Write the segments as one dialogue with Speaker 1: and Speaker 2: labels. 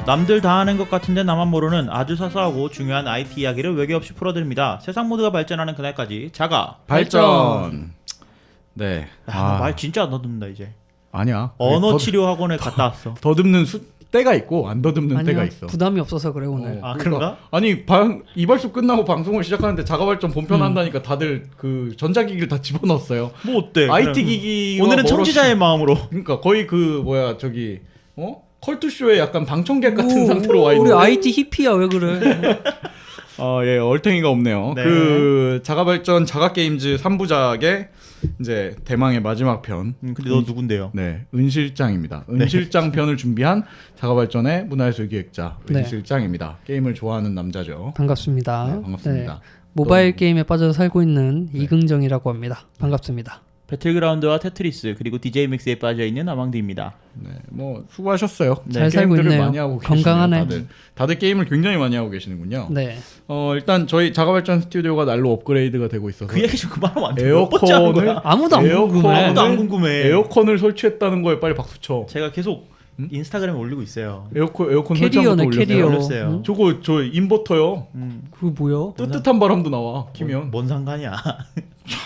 Speaker 1: 남들 다 하는 것 같은데 나만 모르는 아주 사소하고 중요한 IT 이야기를 외교 없이 풀어드립니다. 세상 모두가 발전하는 그날까지 자가
Speaker 2: 발전. 네.
Speaker 1: 말 진짜 안 더듬는다 이제.
Speaker 2: 아니야.
Speaker 1: 언어 치료 학원에 갔다 왔어.
Speaker 2: 더듬는 때가 있고 안 더듬는
Speaker 3: 아니요,
Speaker 2: 때가 있어.
Speaker 3: 부담이 없어서 그래 오늘.
Speaker 1: 그런가?
Speaker 2: 아니 이발소 끝나고 방송을 시작하는데 자가발전 본편 한다니까 다들 그 전자기기를 다 집어넣었어요.
Speaker 1: 뭐 어때?
Speaker 2: IT 기기
Speaker 1: 오늘은 청취자의 마음으로.
Speaker 2: 그러니까 거의 컬투쇼에 약간 방청객 같은 상태로 와 있는.
Speaker 3: 우리 IT 히피야 왜 그래?
Speaker 2: 예, 얼탱이가 없네요.
Speaker 1: 네.
Speaker 2: 그 자가발전 자가게임즈 3부작의 이제 대망의 마지막 편.
Speaker 1: 근데 너 누군데요?
Speaker 2: 네, 은실장입니다. 은실장 편을 준비한 자가발전의 문화예술 기획자
Speaker 3: 네.
Speaker 2: 은실장입니다. 게임을 좋아하는 남자죠.
Speaker 3: 반갑습니다.
Speaker 2: 네, 반갑습니다.
Speaker 3: 모바일 게임에 빠져 살고 있는 이긍정이라고 합니다. 반갑습니다.
Speaker 1: 배틀그라운드와 테트리스 그리고 DJ 믹스에 빠져있는 아망드입니다.
Speaker 2: 네, 뭐 수고하셨어요.
Speaker 3: 잘 살고
Speaker 2: 게임들을
Speaker 3: 있네요.
Speaker 2: 많이 하고
Speaker 3: 건강하네.
Speaker 2: 계시네요. 다들 게임을 굉장히 많이 하고 계시는군요.
Speaker 3: 네.
Speaker 2: 일단 저희 자가발전 스튜디오가 날로 업그레이드가 되고 있어서
Speaker 1: 그 얘기 좀 그만하면 안 돼. 몇 번째 하는 거야?
Speaker 3: 아무도 안 궁금해.
Speaker 1: 아무도 안 궁금해.
Speaker 2: 에어컨을 설치했다는 거에 빨리 박수 쳐.
Speaker 1: 제가 계속 인스타그램에 올리고 있어요.
Speaker 2: 에어컨
Speaker 3: 캐리어네,
Speaker 2: 설치한 것도
Speaker 3: 캐리어.
Speaker 2: 올렸어요. 저 인버터요.
Speaker 3: 그게 뭐야?
Speaker 2: 뜨뜻한 바람도 나와. 키면.
Speaker 1: 뭔 상관이야?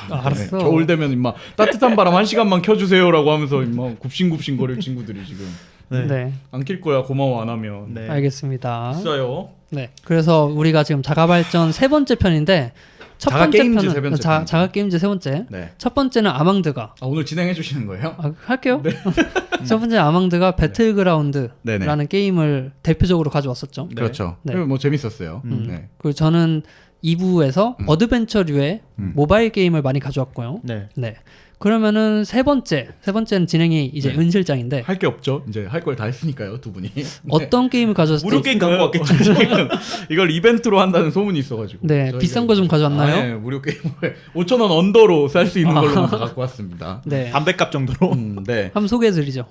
Speaker 3: 알았어.
Speaker 2: 겨울 되면 임마 따뜻한 바람 1시간만 켜주세요라고 하면서 임마 굽신굽신 거릴 친구들이 지금
Speaker 3: 네.
Speaker 2: 안 킬 거야 고마워 안 하면.
Speaker 1: 네.
Speaker 3: 알겠습니다.
Speaker 2: 비싸요.
Speaker 3: 네. 그래서 우리가 지금 자가발전 세 번째 편인데 첫 번째
Speaker 2: 자가게임즈 세
Speaker 3: 편은
Speaker 2: 번째
Speaker 3: 자가게임즈 세 번째.
Speaker 2: 네.
Speaker 3: 첫 번째는 아망드가
Speaker 2: 오늘 진행해 주시는 거예요?
Speaker 3: 할게요. 첫 번째 아망드가 배틀그라운드라는
Speaker 2: 네네.
Speaker 3: 게임을 대표적으로 가져왔었죠.
Speaker 1: 네.
Speaker 2: 그렇죠.
Speaker 3: 네.
Speaker 2: 뭐 재밌었어요. 네.
Speaker 3: 그리고 저는 2부에서 어드벤처류의 모바일 게임을 많이 가져왔고요.
Speaker 1: 네.
Speaker 3: 네. 그러면은 세 번째는 진행이 이제
Speaker 2: 네.
Speaker 3: 은실장인데
Speaker 2: 할 게 없죠. 이제 할 걸 다 했으니까요, 두 분이.
Speaker 3: 어떤 게임을 가져왔을지
Speaker 1: 무료 게임 갖고 왔겠지.
Speaker 2: 이걸 이벤트로 한다는 소문이 있어가지고.
Speaker 3: 네,
Speaker 2: 저희가
Speaker 3: 비싼 거 좀 가져왔나요?
Speaker 2: 네, 무료 게임을 5,000원 언더로 살 수 있는 걸로만 다 갖고 왔습니다.
Speaker 3: 네.
Speaker 1: 담배값 정도로.
Speaker 2: 네.
Speaker 3: 한번 소개해드리죠.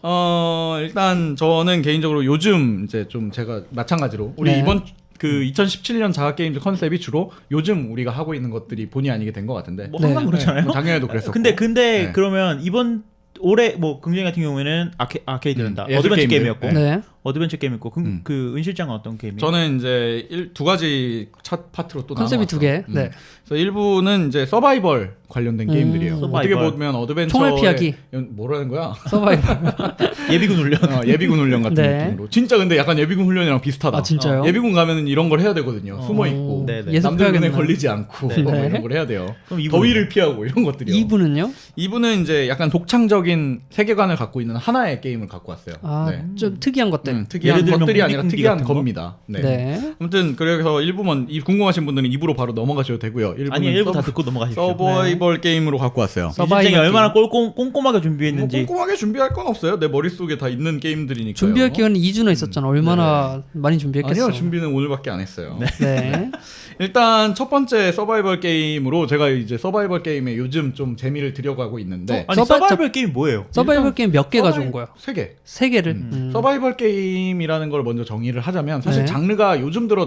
Speaker 2: 일단 저는 개인적으로 요즘 이제 좀 제가 마찬가지로 우리
Speaker 3: 네.
Speaker 2: 이번 그 2017년 자가게임즈 컨셉이 주로 요즘 우리가 하고 있는 것들이 본의 아니게 된 것 같은데.
Speaker 1: 뭐
Speaker 3: 네.
Speaker 1: 항상 그렇잖아요.
Speaker 2: 뭐 작년에도 그랬었고.
Speaker 1: 근데
Speaker 2: 네.
Speaker 1: 그러면 이번 올해 뭐 긍정이 같은 경우에는 아케이드란다.
Speaker 2: 예술
Speaker 1: 어드벤처
Speaker 2: 게임들.
Speaker 1: 게임이었고.
Speaker 3: 네.
Speaker 1: 어드벤처 게임이었고. 그 은실장은 어떤 게임이에요?
Speaker 2: 저는 이제 두 가지 첫 파트로 또
Speaker 3: 컨셉이
Speaker 2: 나눠왔어.
Speaker 3: 두 개. 네.
Speaker 2: 그래서 일부는 이제 서바이벌 관련된 게임들이에요. 어떻게
Speaker 1: 서바이벌.
Speaker 2: 보면 어드벤처
Speaker 3: 총알 피하기.
Speaker 2: 뭐라는 거야?
Speaker 3: 서바이벌.
Speaker 1: 예비군 훈련.
Speaker 2: 예비군 훈련 같은
Speaker 3: 네.
Speaker 2: 느낌으로. 진짜 근데 약간 예비군 훈련이랑 비슷하다.
Speaker 3: 아 진짜요?
Speaker 2: 예비군 가면은 이런 걸 해야 되거든요. 숨어 있고
Speaker 1: 네네.
Speaker 2: 남들 눈에
Speaker 3: 예습해야겠네.
Speaker 2: 걸리지 않고
Speaker 1: 네.
Speaker 2: 뭐
Speaker 3: 네.
Speaker 2: 이런 걸 해야 돼요.
Speaker 1: 그럼 이분은요?
Speaker 2: 더위를 피하고 이런 것들이요.
Speaker 3: 2부는요?
Speaker 2: 2부는 이제 약간 독창적인 세계관을 갖고 있는 하나의 게임을 갖고 왔어요.
Speaker 3: 아,
Speaker 2: 네.
Speaker 3: 좀 특이한 것들.
Speaker 2: 특이한
Speaker 1: 예를 들면
Speaker 2: 것들이 아니라
Speaker 1: 무기궁디
Speaker 2: 특이한
Speaker 1: 같은 거?
Speaker 2: 겁니다. 네.
Speaker 3: 네.
Speaker 2: 아무튼 그래서 1부만 궁금하신 분들은 2부로 바로 넘어가셔도 되고요. 1부는
Speaker 1: 아니 1부 다 듣고 넘어가십시오.
Speaker 2: 서바이벌 게임으로 갖고 왔어요.
Speaker 1: 은실장이
Speaker 3: 서바이벌
Speaker 1: 얼마나 꼼꼼하게 준비했는지.
Speaker 2: 뭐 꼼꼼하게 준비할 건 없어요. 내 머릿속에 다 있는 게임들이니까요.
Speaker 3: 준비할 기간이 2주나 있었잖아. 얼마나 많이 준비했겠어.
Speaker 2: 아니요. 준비는 오늘밖에 안 했어요.
Speaker 3: 네.
Speaker 2: 일단 첫 번째 서바이벌 게임으로 제가 이제 서바이벌 게임에 요즘 좀 재미를 들여가고 있는데
Speaker 1: 아니 서바이벌 게임 뭐예요?
Speaker 3: 서바이벌 게임 몇 개 가져온 거야?
Speaker 2: 3개.
Speaker 3: 세 개를.
Speaker 2: 서바이벌 게임이라는 걸 먼저 정의를 하자면 사실
Speaker 3: 네.
Speaker 2: 장르가 요즘 들어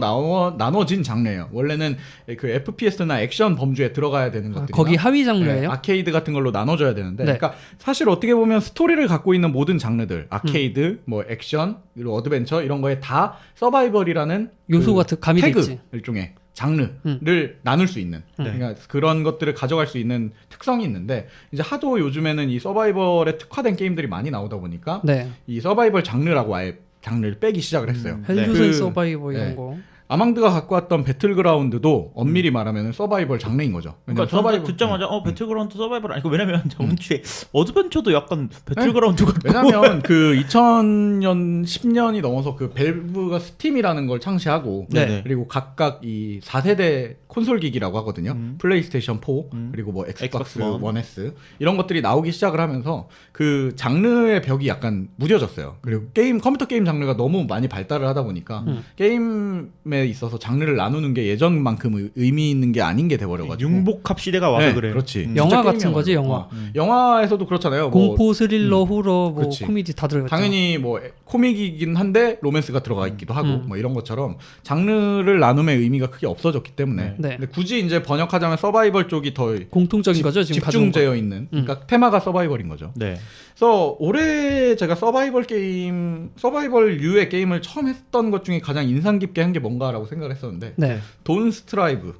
Speaker 2: 나눠진 장르예요. 원래는 그 FPS나 액션 범주에 들어가야 되는 것들이
Speaker 3: 거기 하위 장르예요?
Speaker 2: 아케이드 같은 걸로 나눠져야 되는데
Speaker 3: 네.
Speaker 2: 그러니까 사실 어떻게 보면 스토리를 갖고 있는 모든 장르들 아케이드, 뭐 액션, 그리고 어드벤처 이런 거에 다 서바이벌이라는
Speaker 3: 요소가 가미돼
Speaker 2: 태그
Speaker 3: 있지.
Speaker 2: 일종의 장르를 나눌 수 있는 그러니까 그런 것들을 가져갈 수 있는 특성이 있는데 이제 하도 요즘에는 이 서바이벌에 특화된 게임들이 많이 나오다 보니까
Speaker 3: 네.
Speaker 2: 이 서바이벌 장르라고 아예 장르를 빼기 시작을 했어요.
Speaker 3: 헬조선
Speaker 2: 그-
Speaker 3: 서바이벌 이런
Speaker 2: 네.
Speaker 3: 거.
Speaker 2: 아망드가 갖고 왔던 배틀그라운드도 엄밀히 말하면 서바이벌 장르인 거죠.
Speaker 1: 그러니까 저는 딱 듣자마자 배틀그라운드 서바이벌 아니 왜냐면 저번 주에 어드벤처도 약간 배틀그라운드 같고.
Speaker 2: 왜냐면 그 2000년 10년이 넘어서 그 밸브가 스팀이라는 걸 창시하고
Speaker 1: 네네.
Speaker 2: 그리고 각각 이 4세대 콘솔 기기라고 하거든요. 플레이스테이션 4 그리고 뭐 엑스박스
Speaker 1: 엑스박스
Speaker 2: 1S 이런 것들이 나오기 시작을 하면서 그 장르의 벽이 약간 무뎌졌어요. 그리고 컴퓨터 게임 장르가 너무 많이 발달을 하다 보니까 게임의 게임에 있어서 장르를 나누는 게 예전만큼 의미 있는 게 아닌 게 돼버려가지고
Speaker 1: 융복합 시대가 와서
Speaker 2: 네,
Speaker 1: 그래.
Speaker 2: 그렇지.
Speaker 3: 영화 같은 거지, 영화.
Speaker 2: 영화에서도 그렇잖아요.
Speaker 3: 공포, 스릴러, 호러, 뭐
Speaker 2: 그치.
Speaker 3: 코미디 다 들어갔죠.
Speaker 2: 당연히 뭐 코믹이긴 한데 로맨스가 들어가 있기도 하고 뭐 이런 것처럼 장르를 나눔의 의미가 크게 없어졌기 때문에
Speaker 3: 네.
Speaker 2: 근데 굳이 이제 번역하자면 서바이벌 쪽이 더
Speaker 3: 공통적인 거죠, 지금 가져온 거.
Speaker 2: 집중되어 있는 그러니까 테마가 서바이벌인 거죠.
Speaker 1: 네.
Speaker 2: 그래서 올해 제가 서바이벌류의 게임을 처음 했던 것 중에 가장 인상 깊게 한 게 뭔가라고 생각을 했었는데
Speaker 3: 네.
Speaker 2: 돈 스타브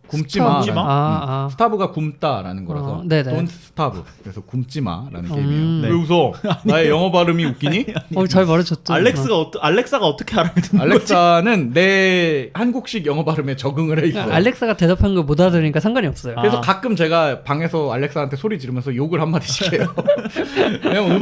Speaker 2: 굶지마. 스타브가 굶다라는 거라서
Speaker 3: 네네.
Speaker 2: 돈 스타브 그래서 굶지마라는 게임이에요.
Speaker 3: 네.
Speaker 2: 왜 웃어? 나의 영어 발음이 웃기니?
Speaker 3: 잘 말해줬죠.
Speaker 1: 알렉사가 어떻게 알아듣는 거지?
Speaker 2: 알렉사는 내 한국식 영어 발음에 적응을 해 있어요.
Speaker 3: 알렉사가 대답한 걸 못 알아들으니까 상관이 없어요.
Speaker 2: 그래서 가끔 제가 방에서 알렉사한테 소리 지르면서 욕을 한마디씩 해요. 왜냐면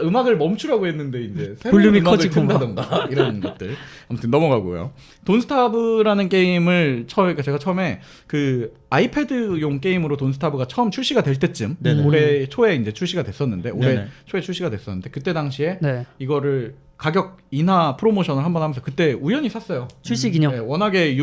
Speaker 2: 음악을 멈추라고 했는데 이제
Speaker 3: 볼륨이
Speaker 2: 음악을
Speaker 3: 커지고
Speaker 2: 튼다던가 이런 것들. 아무튼 넘어가고요. 돈스타브라는 게임을 제가 처음에 그 아이패드용 게임으로 돈스타브가 처음 출시가 될 때쯤
Speaker 1: 네네.
Speaker 2: 올해 초에 이제 출시가 됐었는데 올해
Speaker 1: 네네.
Speaker 2: 초에 출시가 됐었는데 그때 당시에
Speaker 3: 네.
Speaker 2: 이거를 가격 인하 프로모션을 한번 하면서 그때 우연히 샀어요.
Speaker 3: 출시 기념.
Speaker 2: 네, 워낙에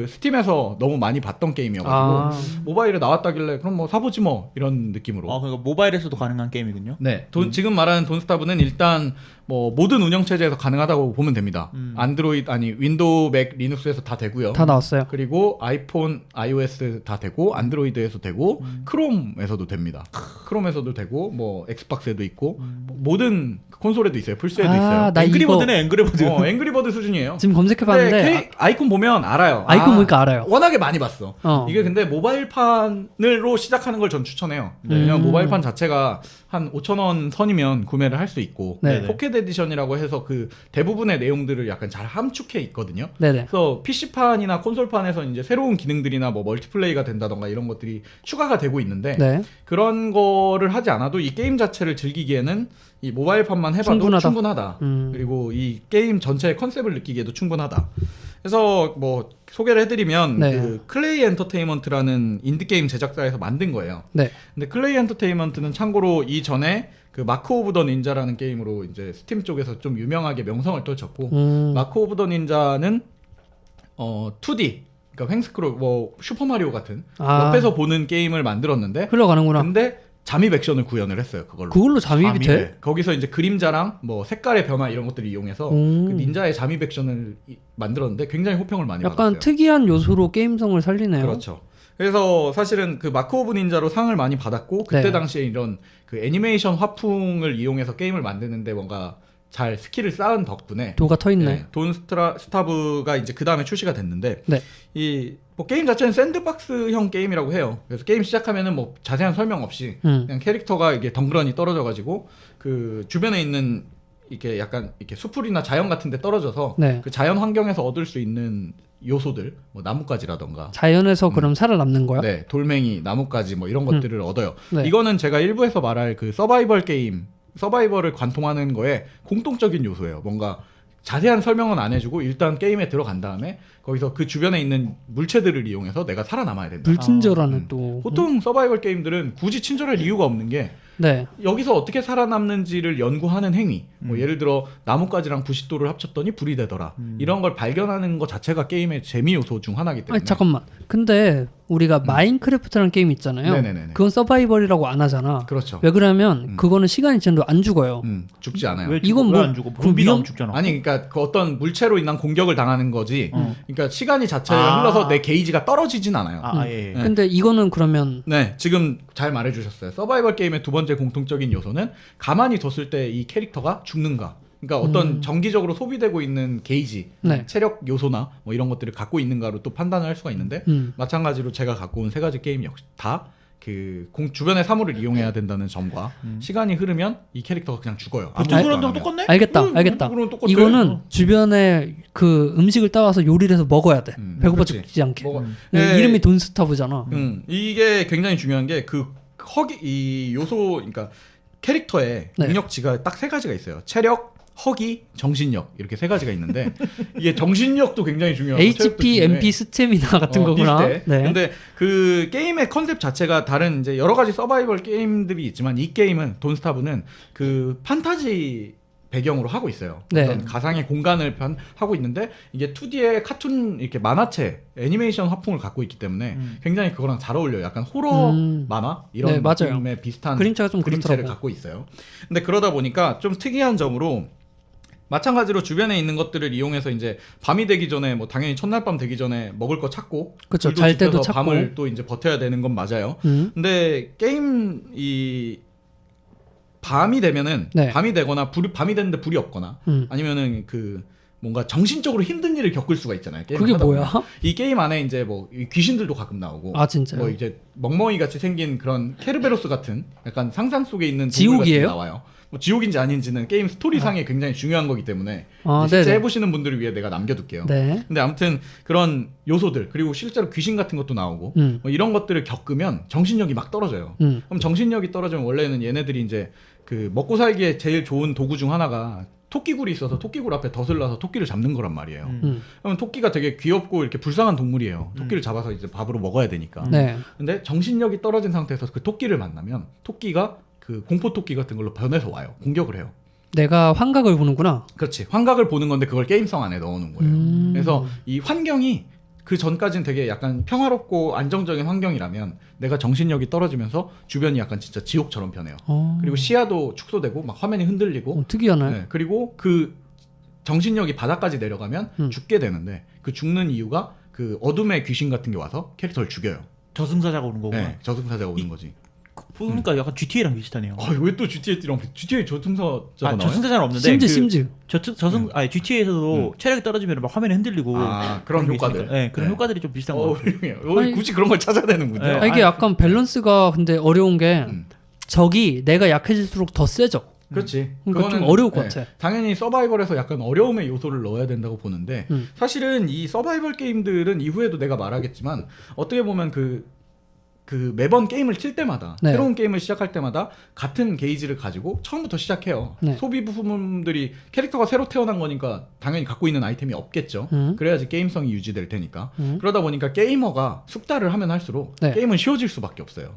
Speaker 2: 스팀에서 너무 많이 봤던 게임이어가지고 모바일에 나왔다길래 그럼 뭐 사보지 뭐 이런 느낌으로.
Speaker 1: 그러니까 모바일에서도 가능한 게임이군요.
Speaker 2: 네, 지금 말하는 돈스타브는 일단 뭐 모든 운영 체제에서 가능하다고 보면 됩니다. 윈도우, 맥, 리눅스에서 다 되고요.
Speaker 3: 다 나왔어요.
Speaker 2: 그리고 아이폰, iOS 다 되고 안드로이드에서 되고 크롬에서도 됩니다. 크롬에서도 되고 뭐 엑스박스에도 있고 모든 콘솔에도 있어요. 플스에도 있어요.
Speaker 1: 나 앵그리버드네, 앵그리버드.
Speaker 2: 앵그리버드 수준이에요.
Speaker 3: 지금 검색해봤는데
Speaker 2: 아이콘 보면 알아요.
Speaker 3: 아이콘 보니까 알아요.
Speaker 2: 워낙에 많이 봤어. 이게 근데 모바일판으로 시작하는 걸 전 추천해요. 왜냐면 모바일판 자체가 한 5,000원 선이면 구매를 할 수 있고
Speaker 3: 네.
Speaker 2: 포켓 에디션이라고 해서 그 대부분의 내용들을 약간 잘 함축해 있거든요.
Speaker 3: 네네.
Speaker 2: 그래서 PC판이나 콘솔판에서 이제 새로운 기능들이나 뭐 멀티플레이가 된다던가 이런 것들이 추가가 되고 있는데
Speaker 3: 네.
Speaker 2: 그런 거를 하지 않아도 이 게임 자체를 즐기기에는 이 모바일판만 해봐도 충분하다. 그리고 이 게임 전체의 컨셉을 느끼기에도 충분하다. 그래서 뭐 소개를 해드리면
Speaker 3: 네.
Speaker 2: 그 클레이 엔터테인먼트라는 인디게임 제작사에서 만든 거예요.
Speaker 3: 네.
Speaker 2: 근데 클레이 엔터테인먼트는 참고로 이전에 그 마크 오브 더 닌자라는 게임으로 이제 스팀 쪽에서 좀 유명하게 명성을 떨쳤고 마크 오브 더 닌자는 2D 그러니까 횡스크롤 뭐 슈퍼마리오 같은 옆에서 보는 게임을 만들었는데
Speaker 3: 흘러가는구나.
Speaker 2: 근데 잠입 액션을 구현을 했어요. 그걸로
Speaker 3: 잠입이 돼?
Speaker 2: 네. 거기서 이제 그림자랑 뭐 색깔의 변화 이런 것들을 이용해서 그 닌자의 잠입 액션을 만들었는데 굉장히 호평을 많이 받았어요.
Speaker 3: 약간 특이한 요소로 게임성을 살리네요.
Speaker 2: 그렇죠. 그래서 사실은 그 마크 오브 닌자로 상을 많이 받았고 그때
Speaker 3: 네.
Speaker 2: 당시에 이런 그 애니메이션 화풍을 이용해서 게임을 만드는데 뭔가 잘 스킬을 쌓은 덕분에
Speaker 3: 도가 터있네.
Speaker 2: 네, 돈 스타브가 이제 그 다음에 출시가 됐는데
Speaker 3: 네.
Speaker 2: 이 뭐 게임 자체는 샌드박스형 게임이라고 해요. 그래서 게임 시작하면은 뭐 자세한 설명 없이 그냥 캐릭터가 이게 덩그러니 떨어져가지고 그 주변에 있는 이렇게 약간 이렇게 수풀이나 자연 같은데 떨어져서
Speaker 3: 네.
Speaker 2: 그 자연 환경에서 얻을 수 있는 요소들, 뭐 나뭇가지라던가
Speaker 3: 자연에서 그럼 살아남는 거야?
Speaker 2: 네, 돌멩이, 나뭇가지 뭐 이런 것들을 얻어요.
Speaker 3: 네.
Speaker 2: 이거는 제가 일부에서 말할 그 서바이벌 게임, 서바이벌을 관통하는 거에 공통적인 요소예요. 뭔가 자세한 설명은 안 해주고 일단 게임에 들어간 다음에 거기서 그 주변에 있는 물체들을 이용해서 내가 살아남아야 된다.
Speaker 3: 불친절하네 또.
Speaker 2: 보통 서바이벌 게임들은 굳이 친절할 이유가 없는 게
Speaker 3: 네.
Speaker 2: 여기서 어떻게 살아남는지를 연구하는 행위. 뭐 예를 들어 나뭇가지랑 부싯돌을 합쳤더니 불이 되더라. 이런 걸 발견하는 것 자체가 게임의 재미 요소 중 하나이기 때문에.
Speaker 3: 아니 잠깐만. 근데 우리가 마인크래프트라는 게임 있잖아요.
Speaker 2: 네네네네.
Speaker 3: 그건 서바이벌이라고 안 하잖아.
Speaker 2: 그렇죠.
Speaker 3: 왜 그러냐면 그거는 시간이 지나도 안 죽어요.
Speaker 2: 죽지 않아요.
Speaker 3: 이건 뭐
Speaker 1: 안 죽어? 좀비 나오면 죽잖아.
Speaker 2: 아니 그러니까 그 어떤 물체로 인한 공격을 당하는 거지. 그러니까 시간이 자체가 흘러서 내 게이지가 떨어지진 않아요.
Speaker 1: 예.
Speaker 2: 네.
Speaker 3: 근데 이거는 그러면
Speaker 2: 네, 지금 잘 말해주셨어요. 서바이벌 게임의 두 번째 공통적인 요소는 가만히 뒀을 때 이 캐릭터가 죽는가. 그러니까 어떤 정기적으로 소비되고 있는 게이지,
Speaker 3: 네.
Speaker 2: 체력 요소나 뭐 이런 것들을 갖고 있는가로 또 판단을 할 수가 있는데 마찬가지로 제가 갖고 온 세 가지 게임 역시 다 그 주변의 사물을 이용해야 된다는 점과 시간이 흐르면 이 캐릭터가 그냥 죽어요.
Speaker 1: 그거랑 똑같네?
Speaker 3: 알겠다.
Speaker 2: 그거랑 똑같아.
Speaker 3: 이거는 주변에 그 음식을 따와서 요리를 해서 먹어야 돼. 배고파
Speaker 2: 그치.
Speaker 3: 죽지 않게.
Speaker 2: 네.
Speaker 3: 이름이 돈스타브잖아.
Speaker 2: 이게 굉장히 중요한 게 그 이 요소, 그러니까 캐릭터의
Speaker 3: 네.
Speaker 2: 능력치가 딱 세 가지가 있어요. 체력, 허기, 정신력 이렇게 세 가지가 있는데 이게 정신력도 굉장히 중요하고
Speaker 3: HP, MP 스태미나 같은 거구나.
Speaker 2: 비슷해.
Speaker 3: 네.
Speaker 2: 근데 그 게임의 컨셉 자체가 다른 이제 여러 가지 서바이벌 게임들이 있지만 이 게임은 돈스타브는 그 판타지 배경으로 하고 있어요.
Speaker 3: 네.
Speaker 2: 어떤 가상의 공간을 하고 있는데 이게 2D의 카툰 이렇게 만화체 애니메이션 화풍을 갖고 있기 때문에 굉장히 그거랑 잘 어울려요. 약간 호러 만화 이런
Speaker 3: 네, 맞아요.
Speaker 2: 느낌의 비슷한
Speaker 3: 그림체가 좀
Speaker 2: 그림체를
Speaker 3: 그렇더라고.
Speaker 2: 갖고 있어요. 근데 그러다 보니까 좀 특이한 점으로 마찬가지로 주변에 있는 것들을 이용해서 이제 밤이 되기 전에 뭐 당연히 첫날 밤 되기 전에 먹을 거 찾고
Speaker 3: 그쵸,
Speaker 2: 불도
Speaker 3: 잘 때도
Speaker 2: 지펴서
Speaker 3: 찾고.
Speaker 2: 밤을 또 이제 버텨야 되는 건 맞아요. 근데 게임 이 밤이 되면은
Speaker 3: 네.
Speaker 2: 밤이 되거나 밤이 됐는데 불이 없거나 아니면은 그 뭔가 정신적으로 힘든 일을 겪을 수가 있잖아요. 게임
Speaker 3: 그게
Speaker 2: 하다
Speaker 3: 뭐야?
Speaker 2: 보면. 이 게임 안에 이제 뭐 귀신들도 가끔 나오고
Speaker 3: 아, 진짜요?
Speaker 2: 뭐 이제 멍멍이 같이 생긴 그런 케르베로스 같은 약간 상상 속에 있는 동물
Speaker 3: 지옥이에요?
Speaker 2: 같은 게 나와요. 뭐 지옥인지 아닌지는 게임 스토리상에 굉장히 중요한 거기 때문에
Speaker 3: 아,
Speaker 2: 실제
Speaker 3: 네네.
Speaker 2: 해보시는 분들을 위해 내가 남겨둘게요.
Speaker 3: 네.
Speaker 2: 근데 아무튼 그런 요소들 그리고 실제로 귀신 같은 것도 나오고 뭐 이런 것들을 겪으면 정신력이 막 떨어져요. 그럼 정신력이 떨어지면 원래는 얘네들이 이제 그 먹고 살기에 제일 좋은 도구 중 하나가 토끼굴이 있어서 토끼굴 앞에 덫을 놔서 토끼를 잡는 거란 말이에요. 그러면 토끼가 되게 귀엽고 이렇게 불쌍한 동물이에요. 토끼를 잡아서 이제 밥으로 먹어야 되니까.
Speaker 3: 네.
Speaker 2: 근데 정신력이 떨어진 상태에서 그 토끼를 만나면 토끼가 그 공포 토끼 같은 걸로 변해서 와요. 공격을 해요.
Speaker 3: 내가 환각을 보는구나.
Speaker 2: 그렇지. 환각을 보는 건데 그걸 게임성 안에 넣어놓은 거예요. 그래서 이 환경이 그 전까지는 되게 약간 평화롭고 안정적인 환경이라면 내가 정신력이 떨어지면서 주변이 약간 진짜 지옥처럼 변해요. 그리고 시야도 축소되고 막 화면이 흔들리고
Speaker 3: 특이하네.
Speaker 2: 네, 그리고 그 정신력이 바닥까지 내려가면 죽게 되는데 그 죽는 이유가 그 어둠의 귀신 같은 게 와서 캐릭터를 죽여요.
Speaker 1: 저승사자가 오는 거구나.
Speaker 2: 네, 저승사자가 오는 거지.
Speaker 1: 보니까 약간 GTA랑 비슷하네요.
Speaker 2: 왜 또 GTA랑 GTA 저승사자가 나와요?
Speaker 1: 저승사자는 없는데
Speaker 3: 심즈.
Speaker 1: GTA에서도 체력이 떨어지면 막 화면이 흔들리고
Speaker 2: 그런
Speaker 1: 게
Speaker 2: 효과들.
Speaker 1: 있으니까. 네, 그런 효과들이 좀 비슷한 거 같아요.
Speaker 3: 아니,
Speaker 2: 굳이 그런 걸 찾아내는군요.
Speaker 1: 네.
Speaker 3: 아, 이게 약간 밸런스가 근데 어려운 게 적이 내가 약해질수록 더 세져.
Speaker 2: 그렇지.
Speaker 3: 그러니까 좀
Speaker 2: 그거는,
Speaker 3: 어려울 것 같아.
Speaker 2: 당연히 서바이벌에서 약간 어려움의 요소를 넣어야 된다고 보는데 사실은 이 서바이벌 게임들은 이후에도 내가 말하겠지만 어떻게 보면 그 매번 게임을 칠 때마다
Speaker 3: 네.
Speaker 2: 새로운 게임을 시작할 때마다 같은 게이지를 가지고 처음부터 시작해요.
Speaker 3: 네.
Speaker 2: 소비 부품들이 캐릭터가 새로 태어난 거니까 당연히 갖고 있는 아이템이 없겠죠. 그래야지 게임성이 유지될 테니까. 그러다 보니까 게이머가 숙달을 하면 할수록
Speaker 3: 네.
Speaker 2: 게임은 쉬워질 수밖에 없어요.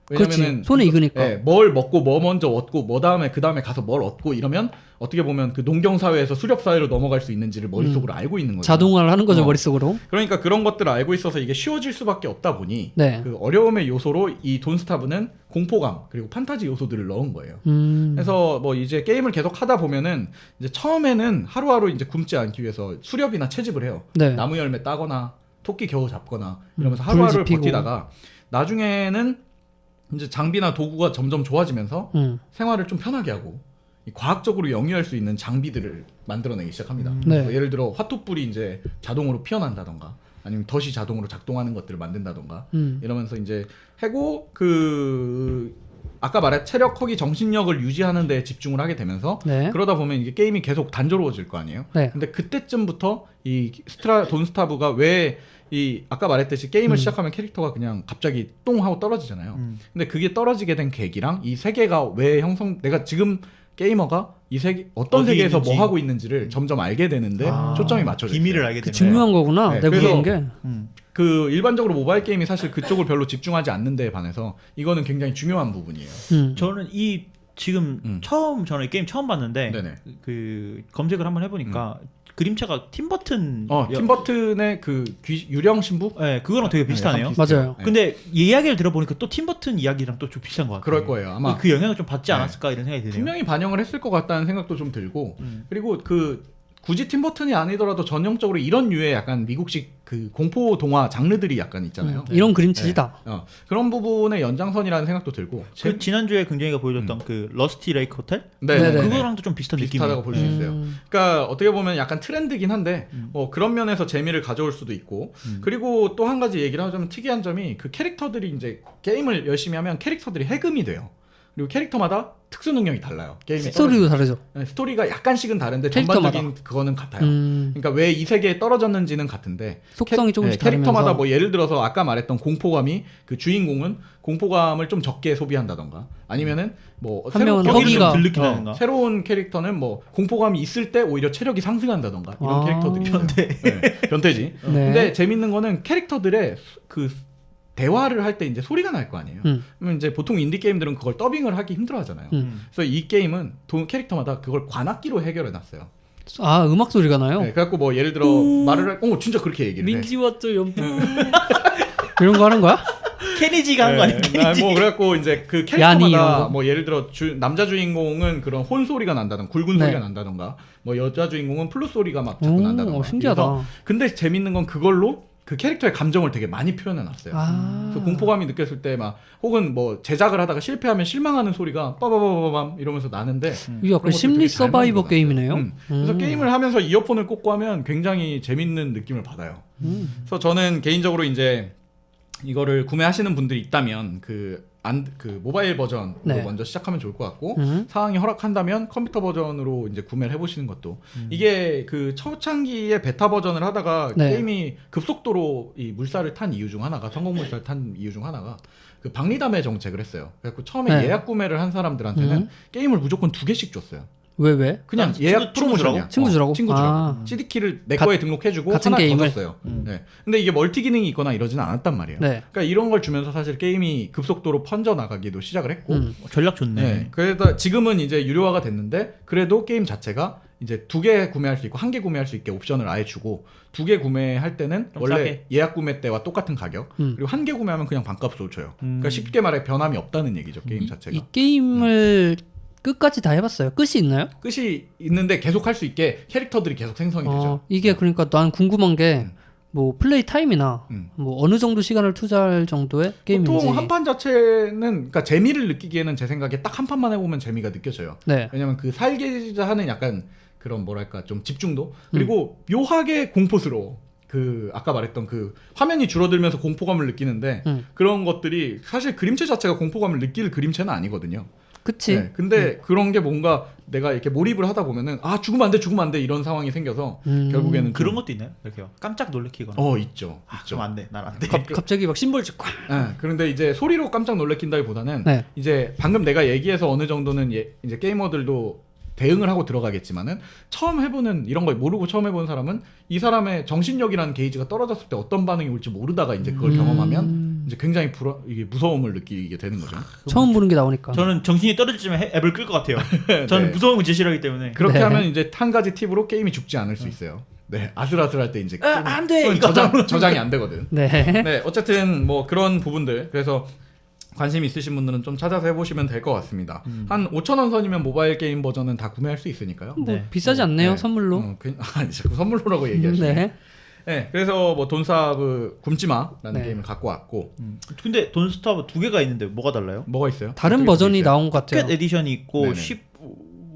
Speaker 3: 그렇지. 손에 익으니까.
Speaker 2: 네, 뭘 먹고 뭐 먼저 얻고 뭐 다음에 그 다음에 가서 뭘 얻고 이러면 어떻게 보면 그 농경 사회에서 수렵 사회로 넘어갈 수 있는지를 머릿속으로 알고 있는 거죠.
Speaker 3: 자동화를 하는 거죠, 머릿속으로.
Speaker 2: 그러니까 그런 것들을 알고 있어서 이게 쉬워질 수밖에 없다 보니
Speaker 3: 네.
Speaker 2: 그 어려움의 요소로 이 돈스타브는 공포감 그리고 판타지 요소들을 넣은 거예요. 그래서 뭐 이제 게임을 계속 하다 보면은 이제 처음에는 하루하루 이제 굶지 않기 위해서 수렵이나 채집을 해요.
Speaker 3: 네.
Speaker 2: 나무 열매 따거나 토끼 겨우 잡거나 이러면서
Speaker 3: 불
Speaker 2: 하루하루를
Speaker 3: 지피고.
Speaker 2: 버티다가 나중에는 이제 장비나 도구가 점점 좋아지면서 생활을 좀 편하게 하고 이 과학적으로 영위할 수 있는 장비들을 만들어내기 시작합니다.
Speaker 3: 네.
Speaker 2: 뭐 예를 들어 화투불이 이제 자동으로 피어난다던가 아니면 덫이 자동으로 작동하는 것들을 만든다던가 이러면서 이제 해고 아까 말한 체력, 허기, 정신력을 유지하는 데 집중을 하게 되면서
Speaker 3: 네.
Speaker 2: 그러다 보면 이게 게임이 계속 단조로워질 거 아니에요.
Speaker 3: 네.
Speaker 2: 근데 그때쯤부터 이 돈스타브가 왜 이 아까 말했듯이 게임을 시작하면 캐릭터가 그냥 갑자기 똥 하고 떨어지잖아요. 근데 그게 떨어지게 된 계기랑 이 세계가 왜 내가 지금 게이머가 이 세계 어떤
Speaker 1: 어디에
Speaker 2: 세계에서
Speaker 1: 있는지.
Speaker 2: 뭐 하고 있는지를 점점 알게 되는데 초점이 맞춰져 있어요.
Speaker 1: 비밀을 알게
Speaker 3: 그
Speaker 1: 되는
Speaker 3: 중요한 거구나.
Speaker 2: 네,
Speaker 3: 내가
Speaker 2: 그래서-
Speaker 3: 보는 게.
Speaker 2: 그 일반적으로 모바일 게임이 사실 그쪽을 별로 집중하지 않는 데에 반해서 이거는 굉장히 중요한 부분이에요.
Speaker 1: 저는 이 지금 저는 이 게임 처음 봤는데
Speaker 2: 네네.
Speaker 1: 그 검색을 한번 해보니까 그림체가 팀버튼
Speaker 2: 팀버튼의 그 유령 신부?
Speaker 1: 네, 그거랑 되게 비슷하네요.
Speaker 2: 약간 비슷해요.
Speaker 3: 맞아요.
Speaker 2: 네.
Speaker 1: 근데 이야기를 들어보니까 또 팀버튼 이야기랑 또 좀 비슷한 것 같아요.
Speaker 2: 그럴 거예요. 아마
Speaker 1: 그 영향을 좀 받지
Speaker 2: 네.
Speaker 1: 않았을까 이런 생각이 드네요.
Speaker 2: 분명히 반영을 했을 것 같다는 생각도 좀 들고 그리고 그 굳이 팀버튼이 아니더라도 전형적으로 이런 류의 약간 미국식 그 공포 동화 장르들이 약간 있잖아요.
Speaker 3: 이런 그림체다.
Speaker 2: 그런 부분의 연장선이라는 생각도 들고
Speaker 1: 그 지난주에 굉장이가 보여줬던 그 러스티 레이크 호텔
Speaker 3: 네네.
Speaker 1: 그거랑도 좀 비슷한
Speaker 2: 비슷하다고
Speaker 1: 느낌이에요.
Speaker 2: 볼 수 있어요. 그러니까 어떻게 보면 약간 트렌드긴 한데 뭐 그런 면에서 재미를 가져올 수도 있고 그리고 또 한 가지 얘기를 하자면 특이한 점이 그 캐릭터들이 이제 게임을 열심히 하면 캐릭터들이 해금이 돼요. 그리고 캐릭터마다 특수 능력이 달라요. 게임에
Speaker 3: 스토리도 다르죠.
Speaker 2: 네, 스토리가 약간씩은 다른데
Speaker 3: 캐릭터마다.
Speaker 2: 전반적인 그거는 같아요. 그러니까 왜 이 세계에 떨어졌는지는 같은데
Speaker 3: 속성이 조금씩
Speaker 2: 캐릭터마다
Speaker 3: 다르면서.
Speaker 2: 뭐 예를 들어서 아까 말했던 공포감이 그 주인공은 공포감을 좀 적게 소비한다던가 아니면은 뭐
Speaker 3: 한 명은
Speaker 1: 거기를 좀
Speaker 3: 허기가-
Speaker 1: 덜 느끼다든가.
Speaker 2: 새로운 캐릭터는 뭐 공포감이 있을 때 오히려 체력이 상승한다던가 이런
Speaker 3: 아.
Speaker 2: 캐릭터들이 있어요. 네, 변태지.
Speaker 3: 네.
Speaker 2: 근데 재밌는 거는 캐릭터들의 그 대화를 할 때 이제 소리가 날 거 아니에요. 그러면 이제 보통 인디 게임들은 그걸 더빙을 하기 힘들어하잖아요. 그래서 이 게임은 캐릭터마다 그걸 관악기로 해결해놨어요.
Speaker 3: 아 음악 소리가 나요?
Speaker 2: 네, 그래갖고 뭐 예를 들어 말을 진짜 그렇게 얘기를 해.
Speaker 3: 민지 왔죠 연프 이런 거 하는 거야?
Speaker 1: 케니지가 한 거 아니에요? 케니지.
Speaker 2: 뭐 그래갖고 이제 그
Speaker 3: 야니 이런
Speaker 2: 캐릭터마다
Speaker 3: 거?
Speaker 2: 뭐 예를 들어 남자 주인공은 그런 혼 소리가 난다던가 굵은
Speaker 3: 네.
Speaker 2: 소리가 난다던가 뭐 여자 주인공은 플룻 소리가 막 자꾸
Speaker 3: 오,
Speaker 2: 난다던가.
Speaker 3: 신기하다.
Speaker 2: 그래서 근데 재밌는 건 그걸로 그 캐릭터의 감정을 되게 많이 표현해놨어요. 그래서 공포감이 느꼈을 때 막 혹은 뭐 제작을 하다가 실패하면 실망하는 소리가 빠바바바밤 이러면서 나는데
Speaker 3: 이게 약간 심리 서바이버 게임이네요.
Speaker 2: 그래서 게임을 하면서 이어폰을 꽂고 하면 굉장히 재밌는 느낌을 받아요. 그래서 저는 개인적으로 이제 이거를 구매하시는 분들이 있다면 그 모바일 버전으로
Speaker 3: 네.
Speaker 2: 먼저 시작하면 좋을 것 같고 상황이 허락한다면 컴퓨터 버전으로 이제 구매를 해보시는 것도 이게 그 초창기에 베타 버전을 하다가
Speaker 3: 네.
Speaker 2: 게임이 급속도로 이 물살을 탄 이유 중 하나가 성공 물살을 탄 이유 중 하나가 그 박리담회 정책을 했어요. 그래서 처음에
Speaker 3: 네.
Speaker 2: 예약 구매를 한 사람들한테는 게임을 무조건 2개씩 줬어요.
Speaker 3: 왜?
Speaker 2: 그냥
Speaker 1: 아,
Speaker 2: 예약
Speaker 1: 친구
Speaker 2: 프로모션이야.
Speaker 3: 친구 주라고?
Speaker 2: 친구 주라고.
Speaker 3: 아.
Speaker 2: CD키를 내 거에 등록해주고
Speaker 3: 같은
Speaker 2: 하나
Speaker 3: 게임을?
Speaker 2: 더 줬어요. 네. 근데 이게 멀티 기능이 있거나 이러진 않았단 말이에요.
Speaker 3: 네.
Speaker 2: 그러니까 이런 걸 주면서 사실 게임이 급속도로 퍼져 나가기도 시작을 했고,
Speaker 1: 전략 좋네.
Speaker 2: 네. 그래서 지금은 이제 유료화가 됐는데 그래도 게임 자체가 이제 2개 구매할 수 있고 1개 구매할 수 있게 옵션을 아예 주고 2개 구매할 때는
Speaker 1: 좀
Speaker 2: 원래
Speaker 1: 싸게.
Speaker 2: 예약 구매 때와 똑같은 가격 그리고 1개 구매하면 그냥 반값으로 줘요. 그러니까 쉽게 말해 변함이 없다는 얘기죠 게임 자체가.
Speaker 3: 이 게임을 끝까지 다 해봤어요. 끝이 있나요?
Speaker 2: 끝이 있는데 계속 할 수 있게 캐릭터들이 계속 생성이 되죠.
Speaker 3: 이게 그러니까 난 궁금한 게 뭐 플레이 타임이나 뭐 어느 정도 시간을 투자할 정도의 게임인지.
Speaker 2: 보통 한 판 자체는 그러니까 재미를 느끼기에는 제 생각에 딱 한 판만 해보면 재미가 느껴져요.
Speaker 3: 네.
Speaker 2: 왜냐면 그 살고자 하는 약간 그런 뭐랄까 좀 집중도 그리고 묘하게 공포스러워. 그 아까 말했던 그 화면이 줄어들면서 공포감을 느끼는데 그런 것들이 사실 그림체 자체가 공포감을 느낄 그림체는 아니거든요.
Speaker 3: 그치.
Speaker 2: 네, 근데 그런 게 뭔가 내가 이렇게 몰입을 하다 보면은 죽으면 안 돼 이런 상황이 생겨서 결국에는
Speaker 1: 그런
Speaker 2: 좀-
Speaker 1: 것도 있나요? 이렇게 깜짝 놀래키거나.
Speaker 2: 있죠.
Speaker 1: 좀 안 돼. 난 안 돼.
Speaker 3: 갑자기 막 심벌 찍고.
Speaker 2: 그런데 이제 소리로 깜짝 놀래킨다기보다는
Speaker 3: 네.
Speaker 2: 이제 방금 내가 얘기해서 어느 정도는 이제 게이머들도 대응을 하고 들어가겠지만은 처음 해보는 이런 걸 모르고 처음 해보는 사람은 이 사람의 정신력이라는 게이지가 떨어졌을 때 어떤 반응이 올지 모르다가 이제 그걸 경험하면 이제 굉장히 이게 무서움을 느끼게 되는 거죠.
Speaker 3: 처음 보는 게 나오니까.
Speaker 1: 저는 정신이 떨어질 쯤에 앱을 끌 것 같아요. 저는
Speaker 2: 네.
Speaker 1: 무서운 제 싫어하기 때문에.
Speaker 2: 그렇게
Speaker 3: 네.
Speaker 2: 하면 이제 한 가지 팁으로 게임이 죽지 않을 수 있어요. 네, 아슬아슬할 때 이제
Speaker 1: 안 돼!
Speaker 2: 또는
Speaker 1: 이거
Speaker 2: 저장이 안 되거든.
Speaker 3: 네.
Speaker 2: 네, 어쨌든 뭐 그런 부분들 그래서 관심 있으신 분들은 좀 찾아서 해보시면 될 것 같습니다. 한 5,000원 선이면 모바일 게임 버전은 다 구매할 수 있으니까요.
Speaker 3: 뭐
Speaker 1: 네.
Speaker 3: 비싸지 않네요
Speaker 2: 네.
Speaker 3: 선물로.
Speaker 2: 자꾸 선물로라고 얘기하시네.
Speaker 3: 네.
Speaker 2: 네, 그래서 뭐 돈사브 굶지마라는
Speaker 3: 네.
Speaker 2: 게임을 갖고 왔고
Speaker 1: 근데 돈스타브 2개가 있는데 뭐가 달라요?
Speaker 2: 뭐가 있어요?
Speaker 3: 다른
Speaker 2: 어떻게
Speaker 3: 버전이
Speaker 2: 있어요?
Speaker 3: 나온 것 같아요.
Speaker 1: 포켓 에디션이 있고
Speaker 2: 네네.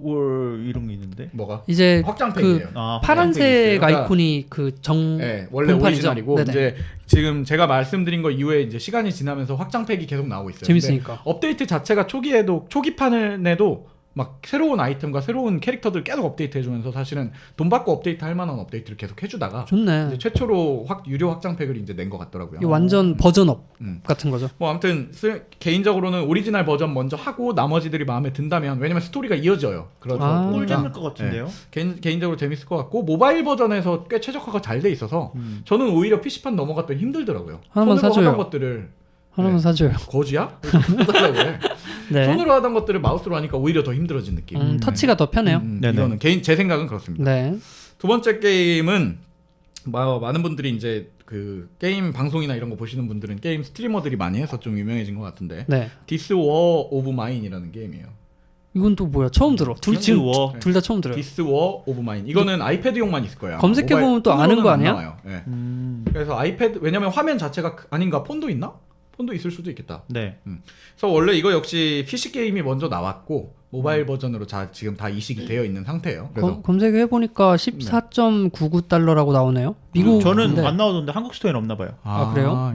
Speaker 1: 10월 이런 게 있는데.
Speaker 2: 뭐가?
Speaker 3: 이제
Speaker 2: 확장팩이에요.
Speaker 3: 파란색
Speaker 2: 있어요.
Speaker 3: 아이콘이 그정
Speaker 2: 네, 원래
Speaker 3: 본판이죠?
Speaker 2: 오리지널이고
Speaker 3: 네네.
Speaker 2: 이제 지금 제가 말씀드린 거 이후에 이제 시간이 지나면서 확장팩이 계속 나오고 있어요.
Speaker 3: 재밌으니까.
Speaker 2: 근데 업데이트 자체가 초기판을 내도 막 새로운 아이템과 새로운 캐릭터들 계속 업데이트 해주면서 사실은 돈 받고 업데이트 할 만한 업데이트를 계속 해주다가
Speaker 3: 좋네.
Speaker 2: 이제 최초로 유료 확장팩을 이제 낸 것 같더라고요.
Speaker 3: 이게 완전 버전업
Speaker 2: 음.
Speaker 3: 같은 거죠.
Speaker 2: 뭐 아무튼 개인적으로는 오리지널 버전 먼저 하고 나머지들이 마음에 든다면 왜냐면 스토리가 이어져요. 그래서
Speaker 3: 아.
Speaker 1: 꿀
Speaker 2: 보니까
Speaker 1: 재밌을 것 같은데요.
Speaker 2: 개인적으로 재밌을 것 같고 모바일 버전에서 꽤 최적화가 잘 돼 있어서 저는 오히려 PC판 넘어갔더니 힘들더라고요.
Speaker 3: 하나만
Speaker 2: 손으로
Speaker 3: 사줘요.
Speaker 2: 하던 것들을
Speaker 3: 하나만 사줘요.
Speaker 2: 거지야? 사달라고 해.
Speaker 3: 네.
Speaker 2: 손으로 하던 것들을 마우스로 하니까 오히려 더 힘들어진 느낌.
Speaker 3: 터치가 더 편해요.
Speaker 1: 네네.
Speaker 2: 이거는 제 생각은 그렇습니다.
Speaker 3: 네.
Speaker 2: 두 번째 게임은 많은 분들이 이제 그 게임 방송이나 이런 거 보시는 분들은 게임 스트리머들이 많이 해서 좀 유명해진 것 같은데
Speaker 3: 네.
Speaker 2: This War of Mine이라는 게임이에요.
Speaker 3: 이건 또 뭐야? 처음 들어.
Speaker 1: This War.
Speaker 3: 둘 다 처음 들어요.
Speaker 2: This War of Mine. 이거는 아이패드용만 있을 거예요.
Speaker 3: 검색해보면 또 아는 거 아니야?
Speaker 2: 나와요. 네. 그래서 아이패드 왜냐면 화면 자체가 아닌가 폰도 있나? 폰도 있을 수도 있겠다.
Speaker 1: 네.
Speaker 2: 그래서 원래 이거 역시 PC 게임이 먼저 나왔고 모바일 버전으로 지금 다 이식이 되어 있는 상태예요. 그래서
Speaker 3: 검색해보니까 14.99달러라고 나오네요. 미국
Speaker 1: 저는 안 나오던데 한국 스토어에는 없나 봐요.
Speaker 3: 아, 그래요?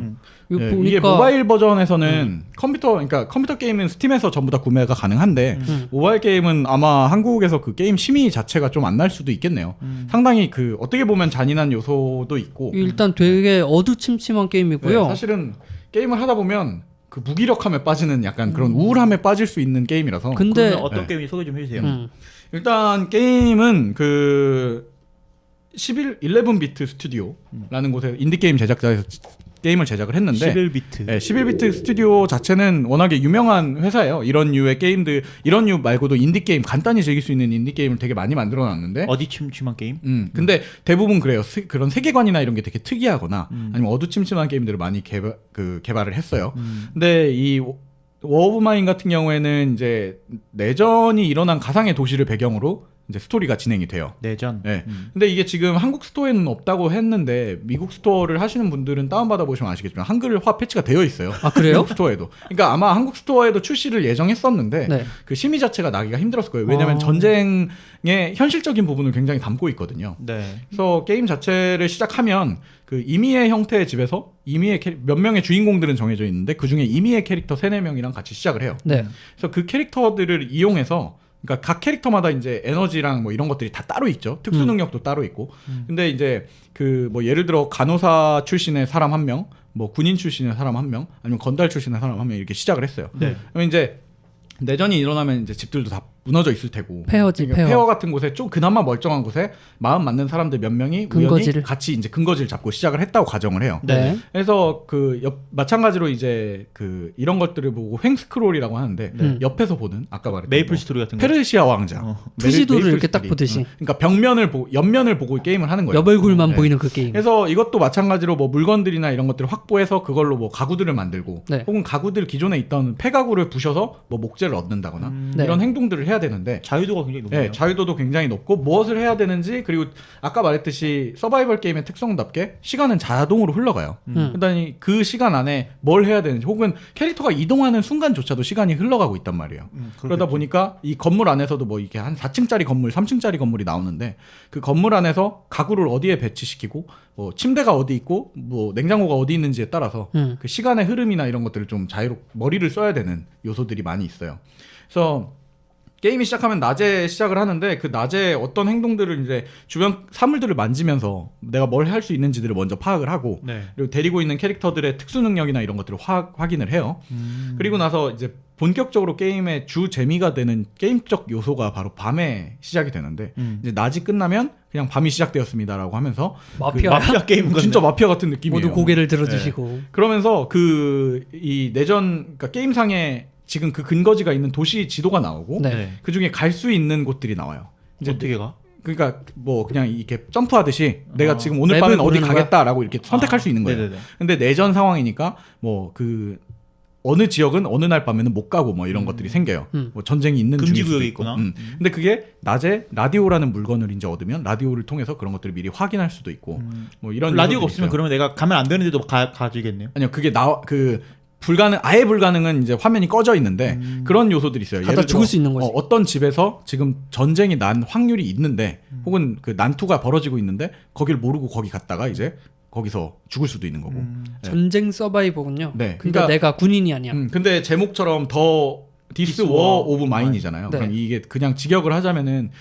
Speaker 3: 이거
Speaker 2: 네,
Speaker 3: 보니까
Speaker 2: 이게 모바일 버전에서는 컴퓨터 게임은 스팀에서 전부 다 구매가 가능한데 모바일 게임은 아마 한국에서 그 게임 심의 자체가 좀 안 날 수도 있겠네요. 상당히 그 어떻게 보면 잔인한 요소도 있고
Speaker 3: 일단 되게 어두침침한 게임이고요.
Speaker 2: 네, 사실은 게임을 하다 보면 그 무기력함에 빠지는 약간 그런 우울함에 빠질 수 있는 게임이라서
Speaker 3: 근데
Speaker 1: 그러면 어떤
Speaker 2: 네.
Speaker 1: 게임이 소개 좀 해주세요.
Speaker 2: 일단 게임은 그 11비트 스튜디오라는 곳에 인디 게임 제작자에서 게임을 제작을 했는데
Speaker 1: 11비트.
Speaker 2: 네, 11비트 스튜디오 자체는 워낙에 유명한 회사예요. 이런 류의 게임들, 이런 류 말고도 인디 게임, 간단히 즐길 수 있는 인디 게임을 되게 많이 만들어 놨는데
Speaker 1: 어디침침한 게임?
Speaker 2: 근데 대부분 그래요. 그런 세계관이나 이런 게 되게 특이하거나 아니면 어두침침한 게임들을 많이 개발을 했어요. 근데 이 워 오브 마인 같은 경우에는 이제 내전이 일어난 가상의 도시를 배경으로 이제 스토리가 진행이 돼요.
Speaker 1: 내전.
Speaker 2: 네. 근데 이게 지금 한국 스토어에는 없다고 했는데 미국 스토어를 하시는 분들은 다운받아 보시면 아시겠지만 한글화 패치가 되어 있어요.
Speaker 3: 아, 그래요?
Speaker 2: 미국 스토어에도. 그러니까 아마 한국 스토어에도 출시를 예정했었는데
Speaker 3: 네.
Speaker 2: 그 심의 자체가 나기가 힘들었을 거예요. 왜냐하면 전쟁의 현실적인 부분을 굉장히 담고 있거든요.
Speaker 1: 네.
Speaker 2: 그래서 게임 자체를 시작하면 그 임의의 형태의 집에서 몇 명의 주인공들은 정해져 있는데 그 중에 임의의 캐릭터 3-4명이랑 같이 시작을 해요.
Speaker 3: 네.
Speaker 2: 그래서 그 캐릭터들을 이용해서 그러니까 각 캐릭터마다 이제 에너지랑 뭐 이런 것들이 다 따로 있죠. 특수 능력도 따로 있고. 근데 이제 그 뭐 예를 들어 간호사 출신의 사람 1명, 뭐 군인 출신의 사람 1명, 아니면 건달 출신의 사람 1명 이렇게 시작을 했어요.
Speaker 1: 네.
Speaker 2: 그러면 이제 내전이 일어나면 이제 집들도 다 무너져 있을 테고
Speaker 3: 폐허지,
Speaker 2: 그러니까
Speaker 3: 폐허.
Speaker 2: 폐허 같은 곳에 좀 그나마 멀쩡한 곳에 마음 맞는 사람들 몇 명이
Speaker 3: 근거지를.
Speaker 2: 우연히 같이 이제 근거지를 잡고 시작을 했다고 가정을 해요.
Speaker 3: 네.
Speaker 2: 그래서 마찬가지로 이제 그 이런 것들을 보고 횡스크롤이라고 하는데 옆에서 보는 아까 말했던
Speaker 1: 메이플
Speaker 2: 뭐
Speaker 1: 스토리 같은 거.
Speaker 2: 페르시아 왕자,
Speaker 3: 푸시도를
Speaker 2: 메이플
Speaker 3: 이렇게 딱
Speaker 2: 스토리.
Speaker 3: 보듯이.
Speaker 2: 그러니까 옆면을 보고 게임을 하는 거예요.
Speaker 3: 옆얼굴만
Speaker 2: 네.
Speaker 3: 보이는 그 게임.
Speaker 2: 그래서 이것도 마찬가지로 뭐 물건들이나 이런 것들을 확보해서 그걸로 뭐 가구들을 만들고
Speaker 3: 네.
Speaker 2: 혹은 가구들 기존에 있던 폐가구를 부셔서 뭐 목재를 얻는다거나
Speaker 3: 네.
Speaker 2: 이런 행동들을 해야 되는데
Speaker 1: 자유도가 굉장히 높네요.
Speaker 2: 네, 자유도도 굉장히 높고 무엇을 해야 되는지 그리고 아까 말했듯이 서바이벌 게임의 특성답게 시간은 자동으로 흘러가요. 그러니 그 시간 안에 뭘 해야 되는지 혹은 캐릭터가 이동하는 순간조차도 시간이 흘러가고 있단 말이에요. 그러다 보니까 이 건물 안에서도 뭐 이게 한 4층짜리 건물, 3층짜리 건물이 나오는데 그 건물 안에서 가구를 어디에 배치시키고 뭐 침대가 어디 있고 뭐 냉장고가 어디 있는지에 따라서 그 시간의 흐름이나 이런 것들을 좀 머리를 써야 되는 요소들이 많이 있어요. 그래서 게임이 시작하면 낮에 시작을 하는데 그 낮에 어떤 행동들을 이제 주변 사물들을 만지면서 내가 뭘 할 수 있는지들을 먼저 파악을 하고
Speaker 1: 네.
Speaker 2: 그리고 데리고 있는 캐릭터들의 특수 능력이나 이런 것들을 확인을 해요. 그리고 나서 이제 본격적으로 게임의 주 재미가 되는 게임적 요소가 바로 밤에 시작이 되는데 이제 낮이 끝나면 그냥 밤이 시작되었습니다라고 하면서
Speaker 3: 마피아
Speaker 1: 게임
Speaker 2: 진짜 마피아 같은 느낌이에요.
Speaker 3: 모두 고개를 들어주시고.
Speaker 2: 네. 그러면서 이 내전 그러니까 게임상에 지금 그 근거지가 있는 도시 지도가 나오고
Speaker 3: 네.
Speaker 2: 그 중에 갈 수 있는 곳들이 나와요. 이제
Speaker 1: 어떻게 가?
Speaker 2: 그러니까 뭐 그냥 이렇게 점프하듯이 내가 지금 오늘
Speaker 3: 맵을
Speaker 2: 밤엔 어디
Speaker 3: 고르는
Speaker 2: 가겠다라고 이렇게 선택할 수 있는 거예요.
Speaker 1: 네네네.
Speaker 2: 근데 내전 상황이니까 뭐 그 어느 지역은 어느 날 밤에는 못 가고 뭐 이런 것들이 생겨요. 뭐 전쟁이 있는
Speaker 1: 금지
Speaker 2: 중일 수도
Speaker 1: 구역이
Speaker 2: 있고.
Speaker 1: 있구나.
Speaker 2: 근데 그게 낮에 라디오라는 물건을 이제 얻으면 라디오를 통해서 그런 것들을 미리 확인할 수도 있고 뭐 이런
Speaker 1: 라디오가
Speaker 2: 요소들이
Speaker 1: 없으면
Speaker 2: 있어요.
Speaker 1: 그러면 내가 가면 안 되는데도 가지겠네요.
Speaker 2: 아니요, 그게 아예 불가능은 이제 화면이 꺼져 있는데 그런 요소들이 있어요.
Speaker 3: 가다 죽을 수 있는 거지.
Speaker 2: 어떤 집에서 지금 전쟁이 난 확률이 있는데 혹은 그 난투가 벌어지고 있는데 거기를 모르고 거기 갔다가 이제 거기서 죽을 수도 있는 거고.
Speaker 3: 전쟁 서바이버군요.
Speaker 2: 네,
Speaker 3: 근데
Speaker 2: 그러니까
Speaker 3: 내가 군인이 아니야.
Speaker 2: 근데 제목처럼 더 디스 워 오브 마인이잖아요.
Speaker 3: 네.
Speaker 2: 그럼 이게 그냥 직역을 하자면은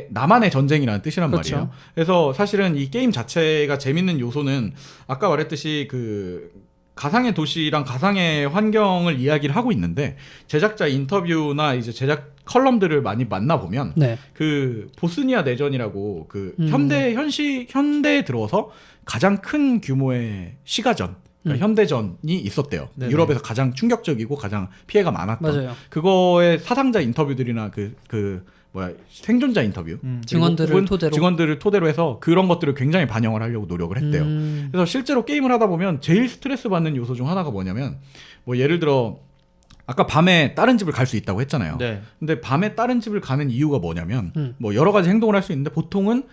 Speaker 2: 나만의 전쟁이라는 뜻이란
Speaker 3: 그렇죠.
Speaker 2: 말이에요. 그래서 사실은 이 게임 자체가 재밌는 요소는 아까 말했듯이 그 가상의 도시랑 가상의 환경을 이야기를 하고 있는데 제작자 인터뷰나 이제 제작 컬럼들을 많이 만나보면
Speaker 3: 네.
Speaker 2: 그 보스니아 내전이라고 그 현대에 들어서 가장 큰 규모의 시가전 그러니까 현대전이 있었대요.
Speaker 1: 네네.
Speaker 2: 유럽에서 가장 충격적이고 가장 피해가 많았던
Speaker 3: 맞아요.
Speaker 2: 그거의 사상자 인터뷰들이나 생존자 인터뷰 증언들을 토대로 해서 그런 것들을 굉장히 반영을 하려고 노력을 했대요. 그래서 실제로 게임을 하다 보면 제일 스트레스 받는 요소 중 하나가 뭐냐면 뭐 예를 들어 아까 밤에 다른 집을 갈 수 있다고 했잖아요.
Speaker 1: 네.
Speaker 2: 근데 밤에 다른 집을 가는 이유가 뭐냐면 뭐 여러 가지 행동을 할 수 있는데 보통은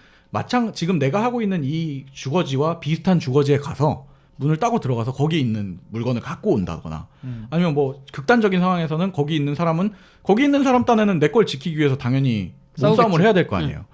Speaker 2: 지금 내가 하고 있는 이 주거지와 비슷한 주거지에 가서 문을 따고 들어가서 거기 있는 물건을 갖고 온다거나 아니면 뭐 극단적인 상황에서는 거기 있는 사람 딴에는 내 걸 지키기 위해서 당연히 몸싸움을 해야 될 거 아니에요.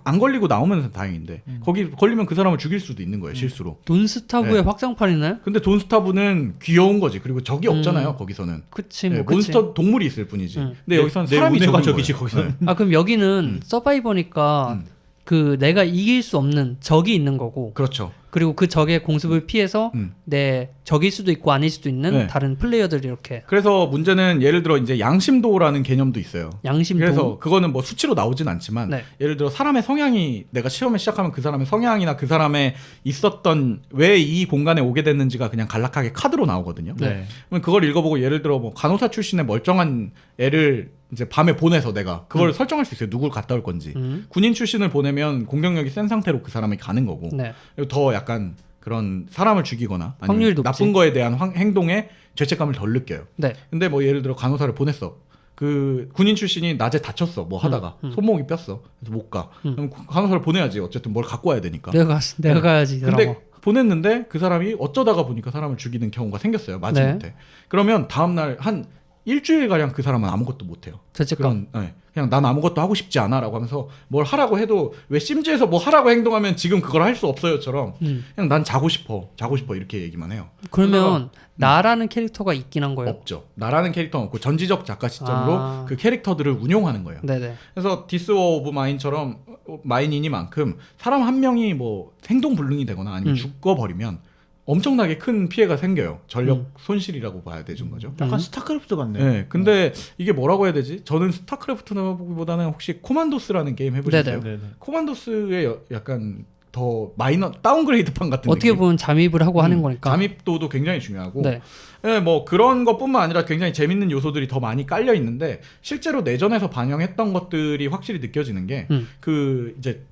Speaker 2: 안 걸리고 나오면 다행인데 거기 걸리면 그 사람을 죽일 수도 있는 거예요. 실수로.
Speaker 3: 돈스타브의
Speaker 2: 네.
Speaker 3: 확장판이나요?
Speaker 2: 근데 돈스타브는 귀여운 거지. 그리고 적이 없잖아요. 거기서는.
Speaker 3: 그치
Speaker 2: 네,
Speaker 3: 뭐 그치.
Speaker 2: 몬스터 동물이 있을 뿐이지. 근데 여기서는
Speaker 1: 내
Speaker 2: 사람이
Speaker 1: 운해가
Speaker 2: 적인
Speaker 1: 적이지
Speaker 2: 거예요.
Speaker 1: 거기서는.
Speaker 3: 아 그럼 여기는 서바이버니까 그 내가 이길 수 없는 적이 있는 거고
Speaker 2: 그렇죠.
Speaker 3: 그리고 그 적의 공습을 피해서 내 적일 수도 있고 아닐 수도 있는
Speaker 2: 네.
Speaker 3: 다른 플레이어들이 이렇게
Speaker 2: 그래서 문제는 예를 들어 이제 양심도라는 개념도 있어요.
Speaker 3: 양심도.
Speaker 2: 그래서 그거는 뭐 수치로 나오진 않지만
Speaker 3: 네.
Speaker 2: 예를 들어 사람의 성향이 내가 시험에 시작하면 그 사람의 성향이나 그 사람의 있었던 왜 이 공간에 오게 됐는지가 그냥 간략하게 카드로 나오거든요.
Speaker 1: 네.
Speaker 2: 그러면 그걸 읽어보고 예를 들어 뭐 간호사 출신의 멀쩡한 애를 이제 밤에 보내서 내가 그걸 설정할 수 있어요. 누굴 갔다 올 건지. 군인 출신을 보내면 공격력이 센 상태로 그 사람이 가는 거고.
Speaker 3: 네.
Speaker 2: 그리고 더 약간 그런 사람을 죽이거나
Speaker 3: 확률이
Speaker 2: 아니면
Speaker 3: 높지.
Speaker 2: 나쁜 거에 대한 행동에 죄책감을 덜 느껴요.
Speaker 3: 네.
Speaker 2: 근데 뭐 예를 들어 간호사를 보냈어. 그 군인 출신이 낮에 다쳤어. 뭐 하다가 손목이 뼈어. 그래서 못 가. 그럼 간호사를 보내야지. 어쨌든 뭘 갖고 와야 되니까.
Speaker 3: 내가 가야지.
Speaker 2: 근데
Speaker 3: 이러고.
Speaker 2: 보냈는데 그 사람이 어쩌다가 보니까 사람을 죽이는 경우가 생겼어요. 마지못해. 그러면 다음날 한 일주일 가량 그 사람은 아무것도 못해요.
Speaker 3: 죄책감.
Speaker 2: 네. 그냥 난 아무것도 하고 싶지 않아라고 하면서 뭘 하라고 해도 왜 심지에서 뭐 하라고 행동하면 지금 그걸 할 수 없어요처럼 그냥 난 자고 싶어 이렇게 얘기만 해요.
Speaker 3: 그러면 나라는 캐릭터가 있긴 한 거예요.
Speaker 2: 없죠. 나라는 캐릭터는 없고 전지적 작가 시점으로 그 캐릭터들을 운용하는 거예요.
Speaker 3: 네네.
Speaker 2: 그래서 디스 워 오브 마인처럼 마인이니만큼 사람 한 명이 뭐 행동 불능이 되거나 아니면 죽어버리면 엄청나게 큰 피해가 생겨요. 전력 손실이라고 봐야 되는 거죠.
Speaker 1: 약간 스타크래프트 같네요.
Speaker 2: 네, 근데 이게 뭐라고 해야 되지? 저는 스타크래프트보다는 혹시 코만도스라는 게임 해보셨어요?
Speaker 1: 네네.
Speaker 2: 코만도스의 약간 더 마이너 다운그레이드판 같은
Speaker 3: 어떻게
Speaker 2: 느낌?
Speaker 3: 보면 잠입을 하고 하는 거니까.
Speaker 2: 잠입도도 굉장히 중요하고
Speaker 3: 네.
Speaker 2: 네, 뭐 그런 것뿐만 아니라 굉장히 재밌는 요소들이 더 많이 깔려 있는데 실제로 내전에서 반영했던 것들이 확실히 느껴지는 게 그 이제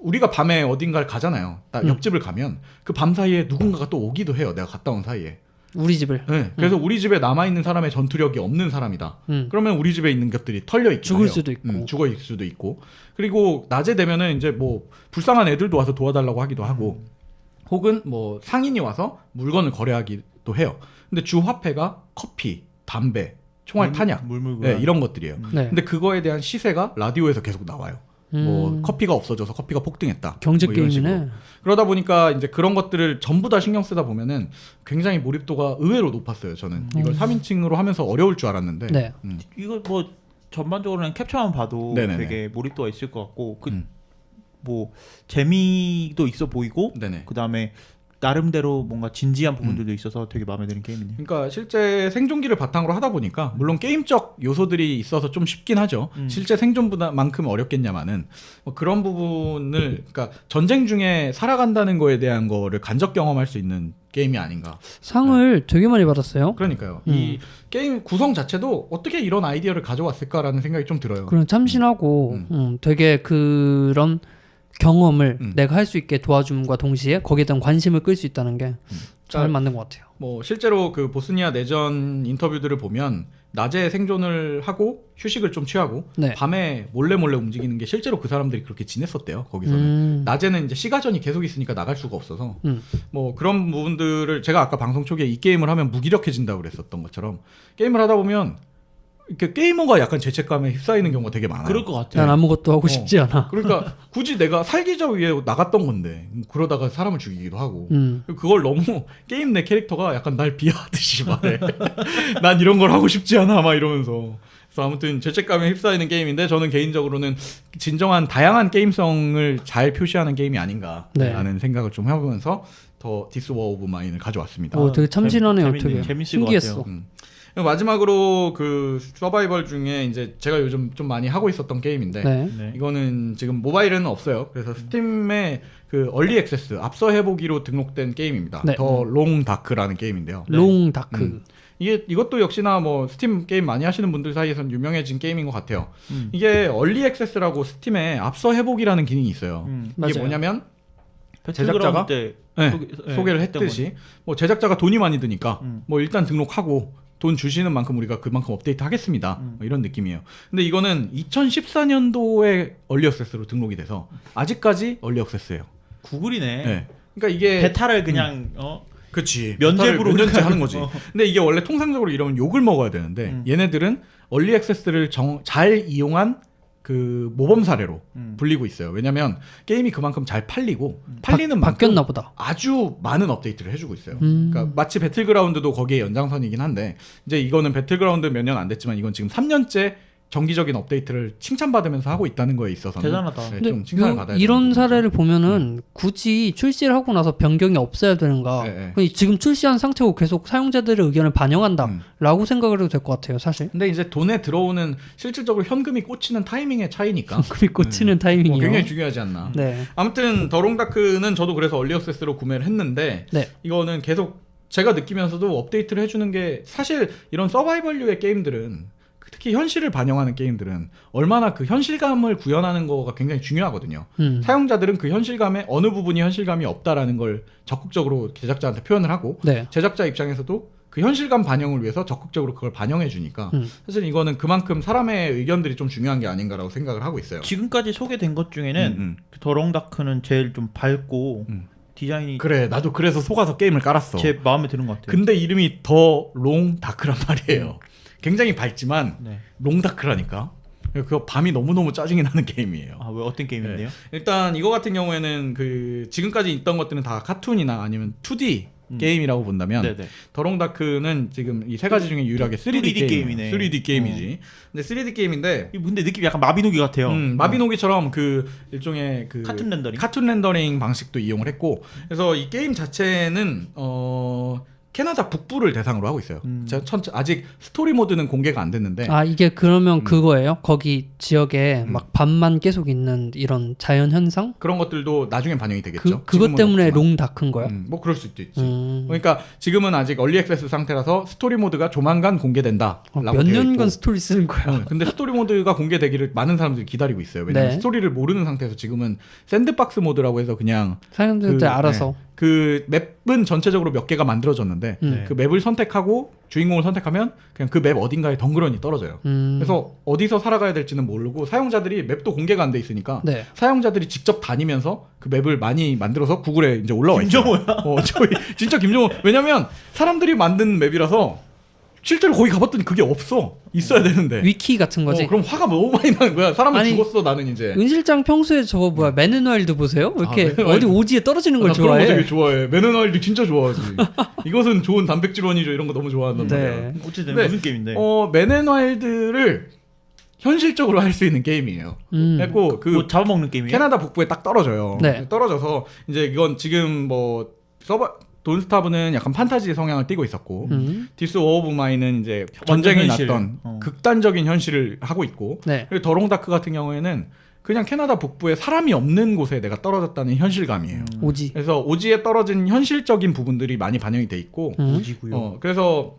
Speaker 2: 우리가 밤에 어딘가를 가잖아요. 옆집을 가면 그 밤 사이에 누군가가 또 오기도 해요. 내가 갔다 온 사이에.
Speaker 3: 우리 집을.
Speaker 2: 네, 그래서 우리 집에 남아있는 사람의 전투력이 없는 사람이다. 그러면 우리 집에 있는 것들이 털려있고
Speaker 3: 죽을 수도 있고.
Speaker 2: 죽어 있을 수도 있고. 그리고 낮에 되면은 이제 뭐 불쌍한 애들도 와서 도와달라고 하기도 하고 혹은 뭐 상인이 와서 물건을 거래하기도 해요. 근데 주 화폐가 커피, 담배, 총알 탄약 네, 이런 것들이에요.
Speaker 3: 네.
Speaker 2: 근데 그거에 대한 시세가 라디오에서 계속 나와요. 뭐 커피가 없어져서 커피가 폭등했다.
Speaker 3: 경제
Speaker 2: 뭐 이런
Speaker 3: 게임이네.
Speaker 2: 식으로. 그러다 보니까 이제 그런 것들을 전부 다 신경 쓰다 보면은 굉장히 몰입도가 의외로 높았어요. 저는 이걸 3인칭으로 하면서 어려울 줄 알았는데.
Speaker 3: 네.
Speaker 1: 이거 뭐 전반적으로는 캡처만 봐도
Speaker 2: 네네네.
Speaker 1: 되게 몰입도가 있을 것 같고 그 뭐 재미도 있어 보이고
Speaker 2: 네네.
Speaker 1: 그다음에 나름대로 뭔가 진지한 부분들도 있어서 되게 마음에 드는 게임이네요.
Speaker 2: 그러니까 실제 생존기를 바탕으로 하다 보니까 물론 게임적 요소들이 있어서 좀 쉽긴 하죠. 실제 생존보다만큼 어렵겠냐마는 뭐 그런 부분을 그러니까 전쟁 중에 살아간다는 거에 대한 거를 간접 경험할 수 있는 게임이 아닌가.
Speaker 3: 상을 되게 많이 받았어요.
Speaker 2: 그러니까요. 이 게임 구성 자체도 어떻게 이런 아이디어를 가져왔을까라는 생각이 좀 들어요.
Speaker 3: 그런 참신하고 되게 그런 경험을 내가 할 수 있게 도와줌과 동시에 거기에 대한 관심을 끌 수 있다는 게 잘 맞는 것 같아요.
Speaker 2: 뭐 실제로 그 보스니아 내전 인터뷰들을 보면 낮에 생존을 하고 휴식을 좀 취하고
Speaker 3: 네.
Speaker 2: 밤에 몰래 움직이는 게 실제로 그 사람들이 그렇게 지냈었대요. 거기서는 낮에는 이제 시가전이 계속 있으니까 나갈 수가 없어서 뭐 그런 부분들을 제가 아까 방송 초기에 이 게임을 하면 무기력해진다고 그랬었던 것처럼 게임을 하다 보면 이렇게 게이머가 약간 죄책감에 휩싸이는 경우가 되게 많아요.
Speaker 1: 그럴 것 같아요.
Speaker 3: 난 아무것도 하고 싶지 않아.
Speaker 2: 그러니까 굳이 내가 살기자 위해 나갔던 건데 그러다가 사람을 죽이기도 하고 그걸 너무 게임 내 캐릭터가 약간 날 비하하듯이 말해. 난 이런 걸 하고 싶지 않아 막 이러면서. 그래서 아무튼 죄책감에 휩싸이는 게임인데 저는 개인적으로는 진정한 다양한 게임성을 잘 표시하는 게임이 아닌가라는 생각을 좀 해보면서 더 디스 워 오브 마인을 가져왔습니다.
Speaker 3: 오, 되게 참신하네요. 되게
Speaker 1: 재밌을 것
Speaker 3: 신기했어.
Speaker 1: 같아요.
Speaker 2: 마지막으로 그 서바이벌 중에 이제 제가 요즘 좀 많이 하고 있었던 게임인데
Speaker 3: 네.
Speaker 2: 이거는 지금 모바일은 없어요. 그래서 스팀에 그 얼리 액세스 앞서 해보기로 등록된 게임입니다.
Speaker 3: 네.
Speaker 2: 더 롱 다크라는 게임인데요.
Speaker 3: 롱 다크.
Speaker 2: 이것도 역시나 뭐 스팀 게임 많이 하시는 분들 사이에서는 유명해진 게임인 것 같아요. 이게 얼리 액세스라고 스팀에 앞서 해보기라는 기능이 있어요. 이게
Speaker 3: 맞아요.
Speaker 2: 뭐냐면
Speaker 1: 제작자가
Speaker 2: 소개를 했듯이 뭐 제작자가 돈이 많이 드니까 뭐 일단 등록하고 돈 주시는 만큼 우리가 그만큼 업데이트 하겠습니다. 뭐 이런 느낌이에요. 근데 이거는 2014년도에 얼리 액세스로 등록이 돼서 아직까지 얼리 액세스예요.
Speaker 1: 구글이네.
Speaker 2: 네. 그러니까 이게
Speaker 1: 베타를 그냥
Speaker 2: 그치
Speaker 1: 면제부로
Speaker 2: 몇 년째 하는 거지.
Speaker 1: 어.
Speaker 2: 근데 이게 원래 통상적으로 이러면 욕을 먹어야 되는데 얘네들은 얼리 액세스를 잘 이용한 그 모범 사례로 불리고 있어요. 왜냐면 게임이 그만큼 잘 팔리고 팔리는 만큼
Speaker 3: 바뀌었나 보다.
Speaker 2: 아주 많은 업데이트를 해주고 있어요. 그러니까 마치 배틀그라운드도 거기에 연장선이긴 한데 이제 이거는 배틀그라운드 몇 년 안 됐지만 이건 지금 3년째 정기적인 업데이트를 칭찬받으면서 하고 있다는 거에 있어서는
Speaker 1: 대단하다.
Speaker 2: 네, 좀 칭찬을 받아야 되는
Speaker 3: 이런
Speaker 2: 부분이죠.
Speaker 3: 사례를 보면은 굳이 출시를 하고 나서 변경이 없어야 되는가? 지금 출시한 상태고 계속 사용자들의 의견을 반영한다라고 생각을 해도 될 것 같아요, 사실.
Speaker 2: 근데 이제 돈에 들어오는 실질적으로 현금이 꽂히는 타이밍의 차이니까
Speaker 3: 금이 꽂히는 타이밍이요.
Speaker 2: 굉장히 중요하지 않나.
Speaker 3: 네.
Speaker 2: 아무튼 더롱다크는 저도 그래서 얼리어세스로 구매를 했는데
Speaker 3: 네.
Speaker 2: 이거는 계속 제가 느끼면서도 업데이트를 해주는 게 사실 이런 서바이벌류의 게임들은 특히 현실을 반영하는 게임들은 얼마나 그 현실감을 구현하는 거가 굉장히 중요하거든요. 사용자들은 그 현실감에 어느 부분이 현실감이 없다라는 걸 적극적으로 제작자한테 표현을 하고
Speaker 3: 네.
Speaker 2: 제작자 입장에서도 그 현실감 반영을 위해서 적극적으로 그걸 반영해 주니까 사실 이거는 그만큼 사람의 의견들이 좀 중요한 게 아닌가라고 생각을 하고 있어요.
Speaker 1: 지금까지 소개된 것 중에는 그 더롱다크는 제일 좀 밝고 디자인이
Speaker 2: 그래 나도 그래서 속아서 게임을 깔았어.
Speaker 1: 제 마음에 드는 것 같아요.
Speaker 2: 근데 이름이 더 롱다크란 말이에요. 굉장히 밝지만
Speaker 1: 네.
Speaker 2: 롱다크라니까. 그 밤이 너무너무 짜증이 나는 게임이에요.
Speaker 1: 아, 왜 어떤 게임인데요?
Speaker 2: 일단 이거 같은 경우에는 그 지금까지 있던 것들은 다 카툰이나 아니면 2D 게임이라고 본다면
Speaker 1: 네네.
Speaker 2: 더롱다크는 지금 이 세 가지 중에 유일하게 3D
Speaker 1: 게임이네.
Speaker 2: 3D 게임이지. 근데 3D 게임인데
Speaker 1: 근데 느낌이 약간 마비노기 같아요.
Speaker 2: 마비노기처럼 그 일종의 그
Speaker 1: 카툰 렌더링
Speaker 2: 방식도 이용을 했고 그래서 이 게임 자체는 캐나다 북부를 대상으로 하고 있어요. 아직 스토리 모드는 공개가 안 됐는데.
Speaker 3: 아 이게 그러면 그거예요? 거기 지역에 막 밤만 계속 있는 이런 자연 현상?
Speaker 2: 그런 것들도 나중에 반영이 되겠죠.
Speaker 3: 그것 때문에 롱다크인 거야?
Speaker 2: 뭐 그럴 수도 있지. 그러니까 지금은 아직 얼리 액세스 상태라서 스토리 모드가 조만간 공개된다.
Speaker 3: 몇 년간 스토리 쓰는 거야?
Speaker 2: 근데 스토리 모드가 공개되기를 많은 사람들이 기다리고 있어요. 왜냐면
Speaker 3: 네.
Speaker 2: 스토리를 모르는 상태에서 지금은 샌드박스 모드라고 해서 그냥
Speaker 3: 사람들한테 알아서
Speaker 2: 그 맵은 전체적으로 몇 개가 만들어졌는데 그 맵을 선택하고 주인공을 선택하면 그냥 그 맵 어딘가에 덩그러니 떨어져요. 그래서 어디서 살아가야 될지는 모르고 사용자들이 맵도 공개가 안 돼 있으니까
Speaker 3: 네.
Speaker 2: 사용자들이 직접 다니면서 그 맵을 많이 만들어서 구글에 이제 올라와 있어요.
Speaker 1: 김정호야?
Speaker 2: 저희 진짜 김정호. 왜냐면 사람들이 만든 맵이라서 실제로 거기 가봤더니 그게 없어. 있어야 되는데.
Speaker 3: 위키 같은 거지?
Speaker 2: 그럼 화가 너무 많이 나는 거야. 사람은
Speaker 3: 아니,
Speaker 2: 죽었어 나는 이제.
Speaker 3: 은 실장 평소에 저거 뭐야 맨앤와일드 보세요? 왜 이렇게
Speaker 2: 맨앤와일드.
Speaker 3: 어디 오지에 떨어지는 걸
Speaker 2: 나 그런 거
Speaker 3: 좋아해?
Speaker 2: 되게 좋아해. 맨앤와일드 진짜 좋아하지. 이것은 좋은 단백질원이죠. 이런 거 너무 좋아한단
Speaker 3: 네.
Speaker 2: 말이야.
Speaker 1: 어쨌든
Speaker 2: 네.
Speaker 1: 무슨 게임인데?
Speaker 2: 맨앤와일드를 현실적으로 할 수 있는 게임이에요. 그래고 그
Speaker 1: 뭐 잡아먹는 게임이에요?
Speaker 2: 캐나다 북부에 딱 떨어져요.
Speaker 3: 네.
Speaker 2: 떨어져서 이제 이건 지금 뭐 돈스타브는 약간 판타지 성향을 띠고 있었고 디스 워 오브 마이는 이제 전쟁이
Speaker 1: 현실.
Speaker 2: 났던 극단적인 현실을 하고 있고
Speaker 3: 네.
Speaker 2: 그리고 더롱다크 같은 경우에는 그냥 캐나다 북부에 사람이 없는 곳에 내가 떨어졌다는 현실감이에요.
Speaker 3: 오지.
Speaker 2: 그래서 오지에 떨어진 현실적인 부분들이 많이 반영이 돼 있고
Speaker 1: 오지고요.
Speaker 2: 그래서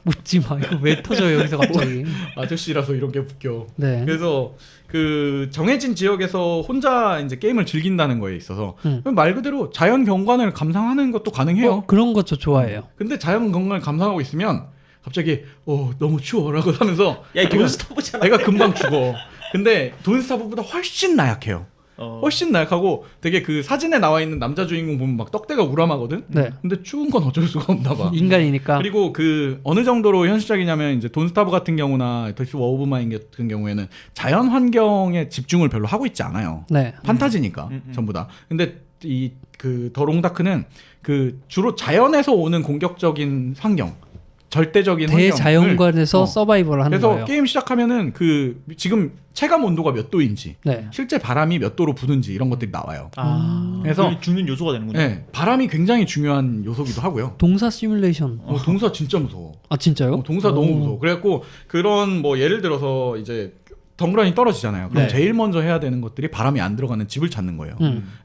Speaker 3: 웃지 마. 이거 왜 터져요 여기서 갑자기?
Speaker 2: 아저씨라서 이런 게 웃겨.
Speaker 3: 네.
Speaker 2: 그래서 그 정해진 지역에서 혼자 이제 게임을 즐긴다는 거에 있어서 말 그대로 자연 경관을 감상하는 것도 가능해요.
Speaker 3: 그런 거 저 좋아해요.
Speaker 2: 근데 자연 경관을 감상하고 있으면 갑자기 너무 추워라고 하면서
Speaker 1: 야, 이게 돈스타브잖아.
Speaker 2: 내가 금방 죽어. 근데 돈스타브보다 훨씬 나약해요. 훨씬 나약하고 되게 그 사진에 나와 있는 남자 주인공 보면 막 떡대가 우람하거든.
Speaker 3: 네.
Speaker 2: 근데 추운 건 어쩔 수가 없나 봐.
Speaker 3: 인간이니까.
Speaker 2: 그리고 그 어느 정도로 현실적이냐면 이제 돈스타브 같은 경우나 더스 워 오브 마인 같은 경우에는 자연 환경에 집중을 별로 하고 있지 않아요.
Speaker 3: 네.
Speaker 2: 판타지니까 전부 다. 근데 이 그 더롱다크는 그 주로 자연에서 오는 공격적인 환경, 절대적인
Speaker 3: 대자연관에서 서바이벌을 하는
Speaker 2: 그래서
Speaker 3: 거예요.
Speaker 2: 게임 시작하면은 그 지금 체감 온도가 몇 도인지,
Speaker 3: 네.
Speaker 2: 실제 바람이 몇 도로 부는지 이런 것들이 나와요.
Speaker 1: 그래서
Speaker 2: 그래서
Speaker 1: 중요한 요소가 되는군요.
Speaker 2: 네, 바람이 굉장히 중요한 요소기도 하고요.
Speaker 3: 동사 시뮬레이션.
Speaker 2: 동사 진짜 무서워.
Speaker 3: 아 진짜요?
Speaker 2: 동사 너무 무서워. 그래갖고 그런 뭐 예를 들어서 이제 덩그러니 떨어지잖아요. 그럼
Speaker 3: 네.
Speaker 2: 제일 먼저 해야 되는 것들이 바람이 안 들어가는 집을 찾는 거예요.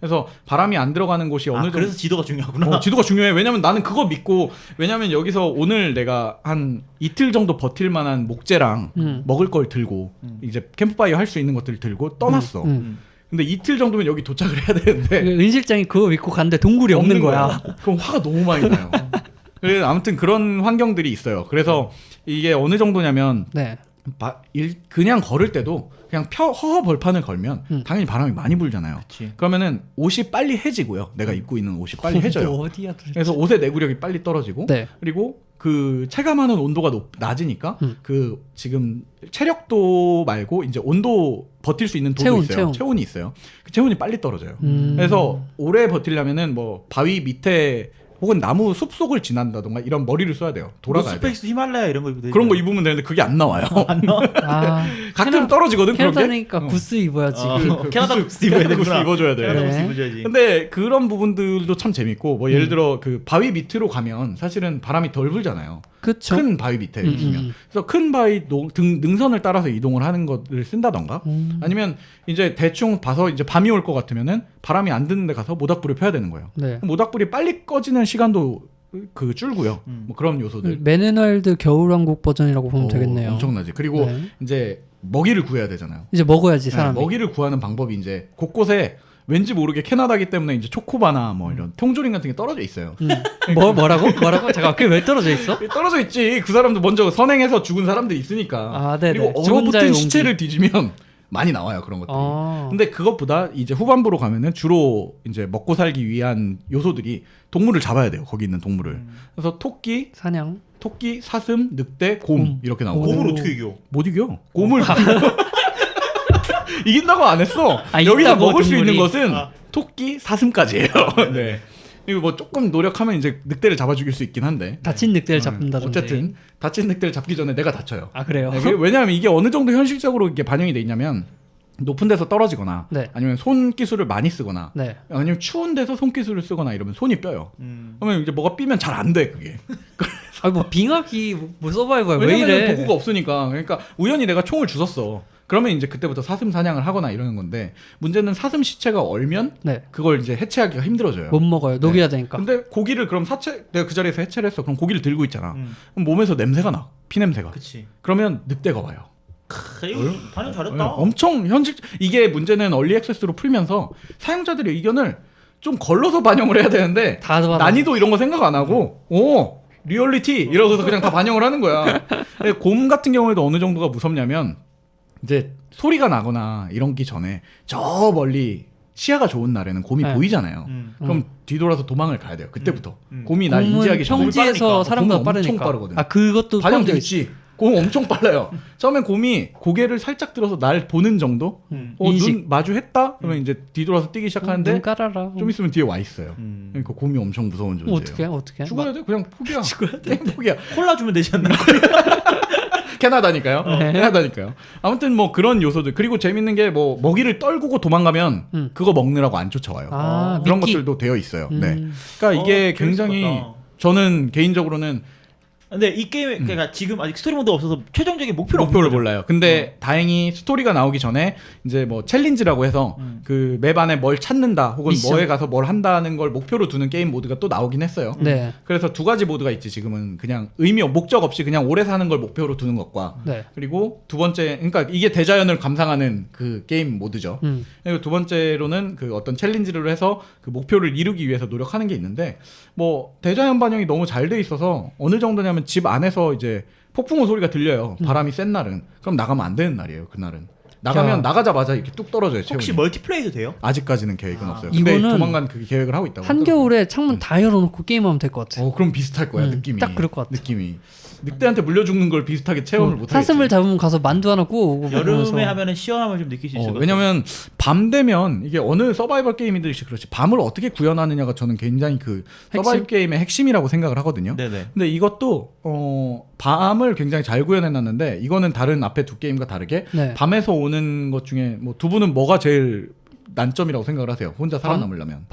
Speaker 2: 그래서 바람이 안 들어가는 곳이 어느 정도
Speaker 1: 그래서 지도가 중요하구나.
Speaker 2: 지도가 중요해. 왜냐면 나는 그거 믿고 왜냐면 여기서 오늘 내가 한 이틀 정도 버틸 만한 목재랑 먹을 걸 들고 이제 캠프파이어 할 수 있는 것들을 들고 떠났어. 근데 이틀 정도면 여기 도착을 해야 되는데
Speaker 3: 은 실장이 그거 믿고 갔는데 동굴이 없는 거야.
Speaker 2: 그럼 화가 너무 많이 나요. 그래서 아무튼 그런 환경들이 있어요. 그래서 이게 어느 정도냐면
Speaker 3: 네.
Speaker 2: 그냥 걸을 때도 그냥 허허 벌판을 걸면 당연히 바람이 많이 불잖아요.
Speaker 1: 그치.
Speaker 2: 그러면은 옷이 빨리 해지고요. 내가 입고 있는 옷이 빨리 해져요.
Speaker 3: 어디야 도대체?
Speaker 2: 그래서 옷의 내구력이 빨리 떨어지고
Speaker 3: 네.
Speaker 2: 그리고 그 체감하는 온도가 낮으니까 그 지금 체력도 말고 이제 온도 버틸 수 있는 도도 있어요. 체온이 있어요. 그 체온이 빨리 떨어져요. 그래서 오래 버틸려면은 뭐 바위 밑에 혹은 나무 숲속을 지난다던가 이런 머리를 써야 돼요. 돌아가야 돼.
Speaker 1: 노스페이스 히말라야 이런 거 입으면
Speaker 2: 그런 거 입으면 되는데 그게 안 나와요.
Speaker 1: 안 나와?
Speaker 2: 가끔 떨어지거든 그런 게.
Speaker 3: 캐나다니까 구스 입어야지.
Speaker 1: 캐나다 구스 입어야 되구나.
Speaker 2: 구스 입어줘야 돼.
Speaker 1: 캐나다 구스
Speaker 3: 네.
Speaker 1: 입어줘야지.
Speaker 2: 근데 그런 부분들도 참 재밌고 뭐 예를 들어 그 바위 밑으로 가면 사실은 바람이 덜 불잖아요.
Speaker 3: 그쵸.
Speaker 2: 큰 바위 밑에 있으면. 그래서 큰 바위 능선을 따라서 이동을 하는 것을 쓴다던가 아니면 이제 대충 봐서 이제 밤이 올 것 같으면은 바람이 안 드는 데 가서 모닥불을 펴야 되는 거예요.
Speaker 3: 네.
Speaker 2: 모닥불이 빨리 꺼지는 시간도 그 줄고요. 뭐 그런 요소들.
Speaker 3: 맨앤와일드 겨울왕국 버전이라고 보면 되겠네요.
Speaker 2: 엄청나지. 그리고
Speaker 3: 네.
Speaker 2: 이제 먹이를 구해야 되잖아요.
Speaker 3: 이제 먹어야지
Speaker 2: 네,
Speaker 3: 사람이.
Speaker 2: 먹이를 구하는 방법이 이제 곳곳에 왠지 모르게 캐나다기 때문에 이제 초코바나 뭐 이런 통조림 같은 게 떨어져 있어요.
Speaker 3: 뭐라고? 잠깐 그게 왜 떨어져 있어?
Speaker 2: 떨어져 있지. 그 사람도 먼저 선행해서 죽은 사람들이 있으니까.
Speaker 3: 아, 네네.
Speaker 2: 그리고
Speaker 3: 죽은
Speaker 2: 얼어붙은
Speaker 3: 자의
Speaker 2: 시체를 뒤지면 많이 나와요 그런 것들이.
Speaker 3: 아.
Speaker 2: 근데 그것보다 이제 후반부로 가면은 주로 이제 먹고 살기 위한 요소들이 동물을 잡아야 돼요. 거기 있는 동물을. 그래서 토끼,
Speaker 3: 사냥.
Speaker 2: 사슴, 늑대, 곰 이렇게 나오거든요.
Speaker 1: 곰을 어떻게 이겨?
Speaker 2: 못 이겨. 곰을 이긴다고 안 했어.
Speaker 3: 아,
Speaker 2: 여기서
Speaker 3: 있다고,
Speaker 2: 먹을 수
Speaker 3: 동물이.
Speaker 2: 있는 것은
Speaker 1: 아.
Speaker 2: 토끼, 사슴까지예요. 네. 그리고 뭐 조금 노력하면 이제 늑대를 잡아 죽일 수 있긴 한데.
Speaker 3: 다친 늑대를 잡는다던데.
Speaker 2: 어쨌든 다친 늑대를 잡기 전에 내가 다쳐요.
Speaker 3: 아 그래요?
Speaker 2: 네, 왜냐하면 이게 어느 정도 현실적으로 이게 반영이 돼 있냐면 높은 데서 떨어지거나
Speaker 3: 네.
Speaker 2: 아니면 손 기술을 많이 쓰거나
Speaker 3: 네.
Speaker 2: 아니면 추운 데서 손 기술을 쓰거나 이러면 손이 뼈요. 그러면 이제 뭐가 삐면 잘 안 돼 그게.
Speaker 3: 아니 뭐 빙하기 뭐 서바이벌 왜
Speaker 2: 왜냐면
Speaker 3: 이래?
Speaker 2: 도구가 없으니까. 그러니까 우연히 내가 총을 주웠어. 그러면 이제 그때부터 사슴 사냥을 하거나 이러는 건데 문제는 사슴 시체가 얼면
Speaker 3: 네.
Speaker 2: 그걸 이제 해체하기가 힘들어져요.
Speaker 3: 못 먹어요. 녹여야 되니까.
Speaker 2: 근데 고기를 그럼 내가 그 자리에서 해체를 했어. 그럼 고기를 들고 있잖아. 그럼 몸에서 냄새가 나. 피 냄새가.
Speaker 1: 그치.
Speaker 2: 그러면 늑대가 와요.
Speaker 1: 이거 반응 잘했다.
Speaker 2: 엄청 이게 문제는 얼리 액세스로 풀면서 사용자들의 의견을 좀 걸러서 반영을 해야 되는데
Speaker 3: 다 받아.
Speaker 2: 난이도 이런 거 생각 안 하고 리얼리티 이러고서 그냥 다 반영을 하는 거야. 근데 곰 같은 경우에도 어느 정도가 무섭냐면 이제 소리가 나거나 이런기 전에 저 멀리 시야가 좋은 날에는 곰이
Speaker 3: 네.
Speaker 2: 보이잖아요. 그럼 뒤돌아서 도망을 가야 돼요. 그때부터. 곰이 날
Speaker 3: 곰은
Speaker 2: 인지하기 전에
Speaker 3: 평지에서 사람보다
Speaker 2: 곰은 엄청
Speaker 3: 빠르니까.
Speaker 2: 빠르거든.
Speaker 3: 아 그것도
Speaker 2: 반영돼
Speaker 3: 포함되어 있-
Speaker 2: 있지. 곰 엄청 빨라요. 처음엔 곰이 고개를 살짝 들어서 날 보는 정도.
Speaker 3: 인식.
Speaker 2: 눈 마주했다. 그러면 이제 뒤돌아서 뛰기 시작하는데
Speaker 3: 눈 깔아라.
Speaker 2: 좀 있으면 뒤에 와 있어요. 그러니까 곰이 엄청 무서운 존재예요.
Speaker 3: 어떻게?
Speaker 2: 죽어야 돼. 그냥 포기야. 죽어야 돼. 포기야.
Speaker 1: 콜라 주면 되지 않나?
Speaker 2: 캐나다니까요. 캐나다니까요. 아무튼 뭐 그런 요소들 그리고 재밌는 게 뭐 먹이를 떨구고 도망가면 그거 먹느라고 안 쫓아와요.
Speaker 3: 아,
Speaker 2: 그런
Speaker 3: 미끼.
Speaker 2: 것들도 되어 있어요. 네. 그러니까 이게
Speaker 1: 재밌을
Speaker 2: 굉장히
Speaker 1: 것 같다.
Speaker 2: 저는 개인적으로는
Speaker 1: 근데 이 게임 그러니까 지금 아직 스토리 모드가 없어서 최종적인 목표를
Speaker 2: 목표를
Speaker 1: 없는 거죠.
Speaker 2: 몰라요. 근데 다행히 스토리가 나오기 전에 이제 뭐 챌린지라고 해서 그 맵 안에 뭘 찾는다 혹은
Speaker 3: 미션.
Speaker 2: 뭐에 가서 뭘 한다는 걸 목표로 두는 게임 모드가 또 나오긴 했어요.
Speaker 3: 네.
Speaker 2: 그래서 두 가지 모드가 있지. 지금은 그냥 목적 없이 그냥 오래 사는 걸 목표로 두는 것과
Speaker 3: 네.
Speaker 2: 그리고 두 번째 그러니까 이게 대자연을 감상하는 그 게임 모드죠. 그리고 두 번째로는 그 어떤 챌린지를 해서 그 목표를 이루기 위해서 노력하는 게 있는데 뭐 대자연 반영이 너무 잘 돼 있어서 어느 정도냐면 집 안에서 이제 폭풍우 소리가 들려요. 바람이 센 날은 그럼 나가면 안 되는 날이에요. 그날은 나가면 나가자마자 이렇게 뚝 떨어져요.
Speaker 1: 혹시
Speaker 2: 체온이.
Speaker 1: 멀티플레이도 돼요?
Speaker 2: 아직까지는 계획은 없어요. 근데
Speaker 3: 이거는
Speaker 2: 조만간 그 계획을 하고 있다고.
Speaker 3: 한겨울에 창문 다 열어놓고 게임하면 될 것 같아.
Speaker 2: 그럼 비슷할 거야 느낌이.
Speaker 3: 딱 그럴 것 같아.
Speaker 2: 느낌이 늑대한테 물려 죽는 걸 비슷하게 체험을 못 하겠지.
Speaker 3: 사슴을 잡으면 가서 만두 하나 구워
Speaker 1: 여름에
Speaker 3: 먹으면서.
Speaker 1: 하면은 시원함을 좀 느낄 수 있을 것 같아요.
Speaker 2: 왜냐면 밤 되면 이게 어느 서바이벌 게임이든지 그렇지 밤을 어떻게 구현하느냐가 저는 굉장히 그 서바이벌 게임의 핵심이라고 생각을 하거든요.
Speaker 1: 네네.
Speaker 2: 근데 이것도 밤을 굉장히 잘 구현해놨는데 이거는 다른 앞에 두 게임과 다르게
Speaker 3: 네.
Speaker 2: 밤에서 오는 것 중에 뭐 두 분은 뭐가 제일 난점이라고 생각을 하세요? 혼자 살아남으려면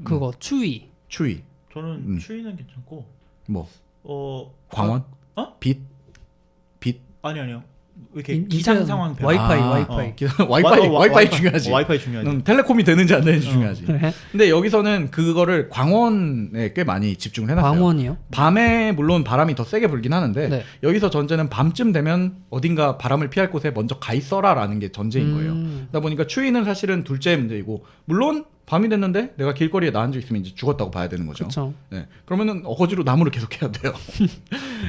Speaker 3: 그거 추위.
Speaker 2: 추위,
Speaker 1: 저는 추위는 괜찮고
Speaker 2: 뭐
Speaker 1: 광원?
Speaker 2: 광원, 빛,
Speaker 1: 아니요. 왜 이렇게
Speaker 3: 이-
Speaker 1: 기상
Speaker 3: 이제는
Speaker 1: 상황 변화.
Speaker 3: 와이파이.
Speaker 2: 와이파이 중요하지.
Speaker 1: 와이파이 중요하지.
Speaker 2: 텔레콤이 되는지 안 되는지 중요하지.
Speaker 3: 네.
Speaker 2: 근데 여기서는 그거를 광원에 꽤 많이 집중을 해놨어요.
Speaker 3: 광원이요?
Speaker 2: 밤에 물론 바람이 더 세게 불긴 하는데
Speaker 3: 네.
Speaker 2: 여기서 전제는 밤쯤 되면 어딘가 바람을 피할 곳에 먼저 가 있어라라는 게 전제인 거예요. 그러다 보니까 추위는 사실은 둘째 문제이고 물론 밤이 됐는데 내가 길거리에 나앉아 있으면 이제 죽었다고 봐야 되는 거죠.
Speaker 3: 그렇죠.
Speaker 2: 네. 그러면은 어거지로 나무를 계속 해야 돼요.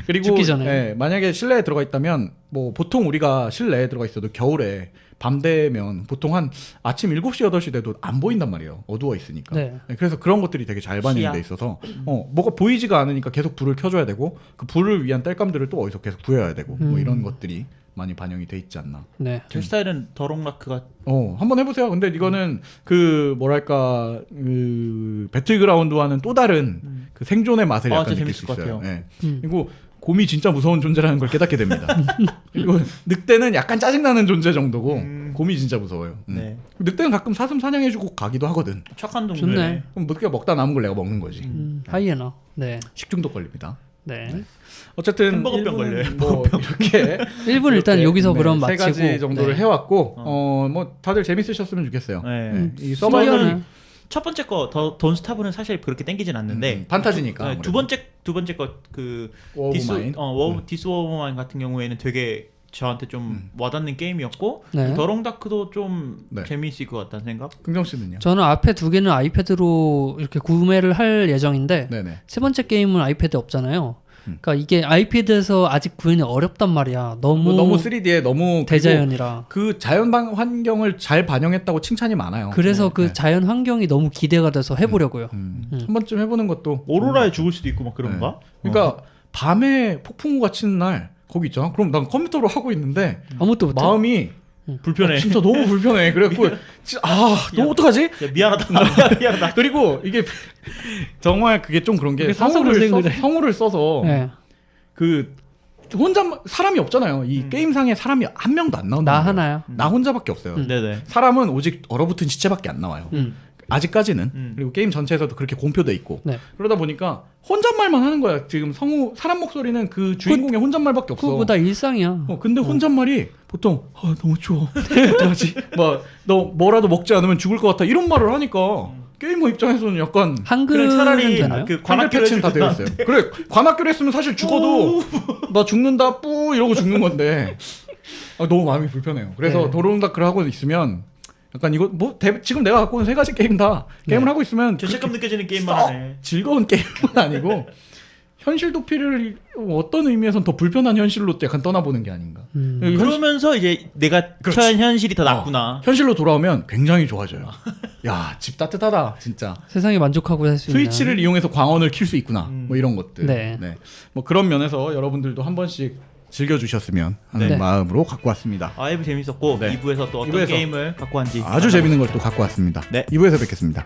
Speaker 2: 그리고
Speaker 3: 죽기 전에.
Speaker 2: 네, 만약에 실내에 들어가 있다면 뭐 보통 우리가 실내에 들어가 있어도 겨울에 밤 되면 보통 한 아침 7시 8시 돼도 안 보인단 말이에요. 어두워 있으니까.
Speaker 3: 네.
Speaker 2: 네, 그래서 그런 것들이 되게 잘 반영이
Speaker 1: 시야.
Speaker 2: 돼 있어서 뭐가 보이지가 않으니까 계속 불을 켜줘야 되고 그 불을 위한 땔감들을 또 어디서 계속 구해야 되고 뭐 이런 것들이 많이 반영이 돼 있지 않나.
Speaker 3: 네.
Speaker 1: 제 스타일은 더롱라크가
Speaker 2: 한번 해보세요. 근데 이거는 그 뭐랄까 그 배틀그라운드와는 또 다른 그 생존의 맛을 약간
Speaker 1: 진짜
Speaker 2: 느낄 수
Speaker 1: 재밌을 것
Speaker 2: 있어요.
Speaker 1: 같아요.
Speaker 2: 네. 그리고 곰이 진짜 무서운 존재라는 걸 깨닫게 됩니다. 그리고 늑대는 약간 짜증나는 존재 정도고 곰이 진짜 무서워요.
Speaker 1: 네.
Speaker 2: 늑대는 가끔 사슴 사냥해주고 가기도 하거든.
Speaker 1: 착한
Speaker 3: 좋네.
Speaker 1: 동물이네.
Speaker 2: 그럼 늑대가 먹다 남은 걸 내가 먹는 거지.
Speaker 3: 하이에나. 네.
Speaker 2: 식중독 걸립니다.
Speaker 3: 네.
Speaker 2: 어쨌든
Speaker 1: 햄버거병
Speaker 2: 1부는
Speaker 1: 걸려요.
Speaker 2: 뭐 이렇게
Speaker 3: 1분 일단
Speaker 2: 이렇게,
Speaker 3: 여기서 그럼
Speaker 2: 세
Speaker 3: 마치고
Speaker 2: 가지 정도를
Speaker 3: 네.
Speaker 2: 해왔고 뭐 다들 재밌으셨으면 좋겠어요.
Speaker 1: 네.
Speaker 2: 이
Speaker 3: 서바이벌
Speaker 2: 서바이벌
Speaker 1: 첫 번째 거 돈스타브는 사실 그렇게 땡기진 않는데
Speaker 2: 판타지니까.
Speaker 1: 네, 두 번째 거 그 디스
Speaker 2: 워브마인.
Speaker 1: 디스 워브마인 같은 경우에는 되게 저한테 좀 와닿는 게임이었고
Speaker 3: 네.
Speaker 1: 더롱다크도 좀
Speaker 2: 네.
Speaker 1: 재미있을 것 같다는 생각.
Speaker 2: 긍정 씨는요?
Speaker 3: 저는 앞에 두 개는 아이패드로 이렇게 구매를 할 예정인데
Speaker 2: 네네.
Speaker 3: 세 번째 게임은 아이패드 없잖아요. 그러니까 이게 아이패드에서 아직 구현이 어렵단 말이야.
Speaker 2: 너무 3D에 너무
Speaker 3: 대자연이라.
Speaker 2: 그 자연 환경을 잘 반영했다고 칭찬이 많아요.
Speaker 3: 그래서
Speaker 2: 네,
Speaker 3: 그
Speaker 2: 네.
Speaker 3: 자연 환경이 너무 기대가 돼서 해보려고요.
Speaker 2: 한 번쯤 해보는 것도.
Speaker 1: 오로라에 죽을 수도 있고 막 그런가?
Speaker 2: 그러니까 밤에 폭풍우가 치는 날 거기 있잖아. 그럼 난 컴퓨터로 하고 있는데
Speaker 3: 아무것도 못해.
Speaker 2: 마음이
Speaker 1: 불편해.
Speaker 2: 진짜 너무 불편해. 그래갖고 너 어떡하지?
Speaker 1: 야, 미안하다. 미안하다.
Speaker 2: 그리고 이게 정말 그게 좀 그런 게
Speaker 3: 그게 사서를 생각을 해.
Speaker 2: 성우를 써서
Speaker 3: 네.
Speaker 2: 그 혼자 사람이 없잖아요. 이 게임상에 사람이 한 명도 안 나온다.
Speaker 3: 나 하나야.
Speaker 2: 나 혼자밖에 없어요.
Speaker 1: 네네.
Speaker 2: 사람은 오직 얼어붙은 시체밖에 안 나와요. 아직까지는. 그리고 게임 전체에서도 그렇게 공표돼 있고.
Speaker 3: 네.
Speaker 2: 그러다 보니까 혼잣말만 하는 거야. 지금 성우 사람 목소리는 그 주인공의 혼잣말밖에 없어.
Speaker 3: 그거보다 일상이야.
Speaker 2: 근데 혼잣말이 보통 너무 추워. 어떡하지? 너 뭐라도 먹지 않으면 죽을 것 같아. 이런 말을 하니까 게이머 입장에서는 약간
Speaker 3: 한글은
Speaker 1: 그래, 차라리
Speaker 3: 되나요?
Speaker 1: 그
Speaker 2: 한글 패치는 다 되어 있어요. 그래 관악기로 했으면 사실 죽어도 나 죽는다 뿌 이러고 죽는 건데 너무 마음이 불편해요. 그래서
Speaker 3: 네.
Speaker 2: 도롱다크를 하고 있으면 약간 이거 지금 내가 갖고 있는 세 가지 게임 다 게임을 하고 있으면
Speaker 1: 죄책감 느껴지는 게임만
Speaker 2: 썩
Speaker 1: 하네.
Speaker 2: 즐거운 게임은 아니고 현실 도피를 어떤 의미에선 더 불편한 현실로 약간 떠나보는 게 아닌가.
Speaker 1: 그러면서 이제 내가
Speaker 2: 그렇지.
Speaker 1: 처한 현실이 더 낫구나.
Speaker 2: 현실로 돌아오면 굉장히 좋아져요. 야, 집 따뜻하다, 진짜.
Speaker 3: 세상에 만족하고 살 수 있는.
Speaker 2: 스위치를 이용해서 광원을 킬 수 있구나. 뭐 이런 것들.
Speaker 3: 네.
Speaker 2: 뭐 그런 면에서 여러분들도 한 번씩 즐겨주셨으면 하는
Speaker 3: 네.
Speaker 2: 마음으로 갖고 왔습니다.
Speaker 1: 아이브 재밌었고
Speaker 2: 네.
Speaker 1: 2부에서 또 어떤
Speaker 2: 2부에서
Speaker 1: 게임을 갖고 왔는지
Speaker 2: 아주 재밌는 걸 또 갖고 왔습니다.
Speaker 1: 네.
Speaker 2: 2부에서 뵙겠습니다.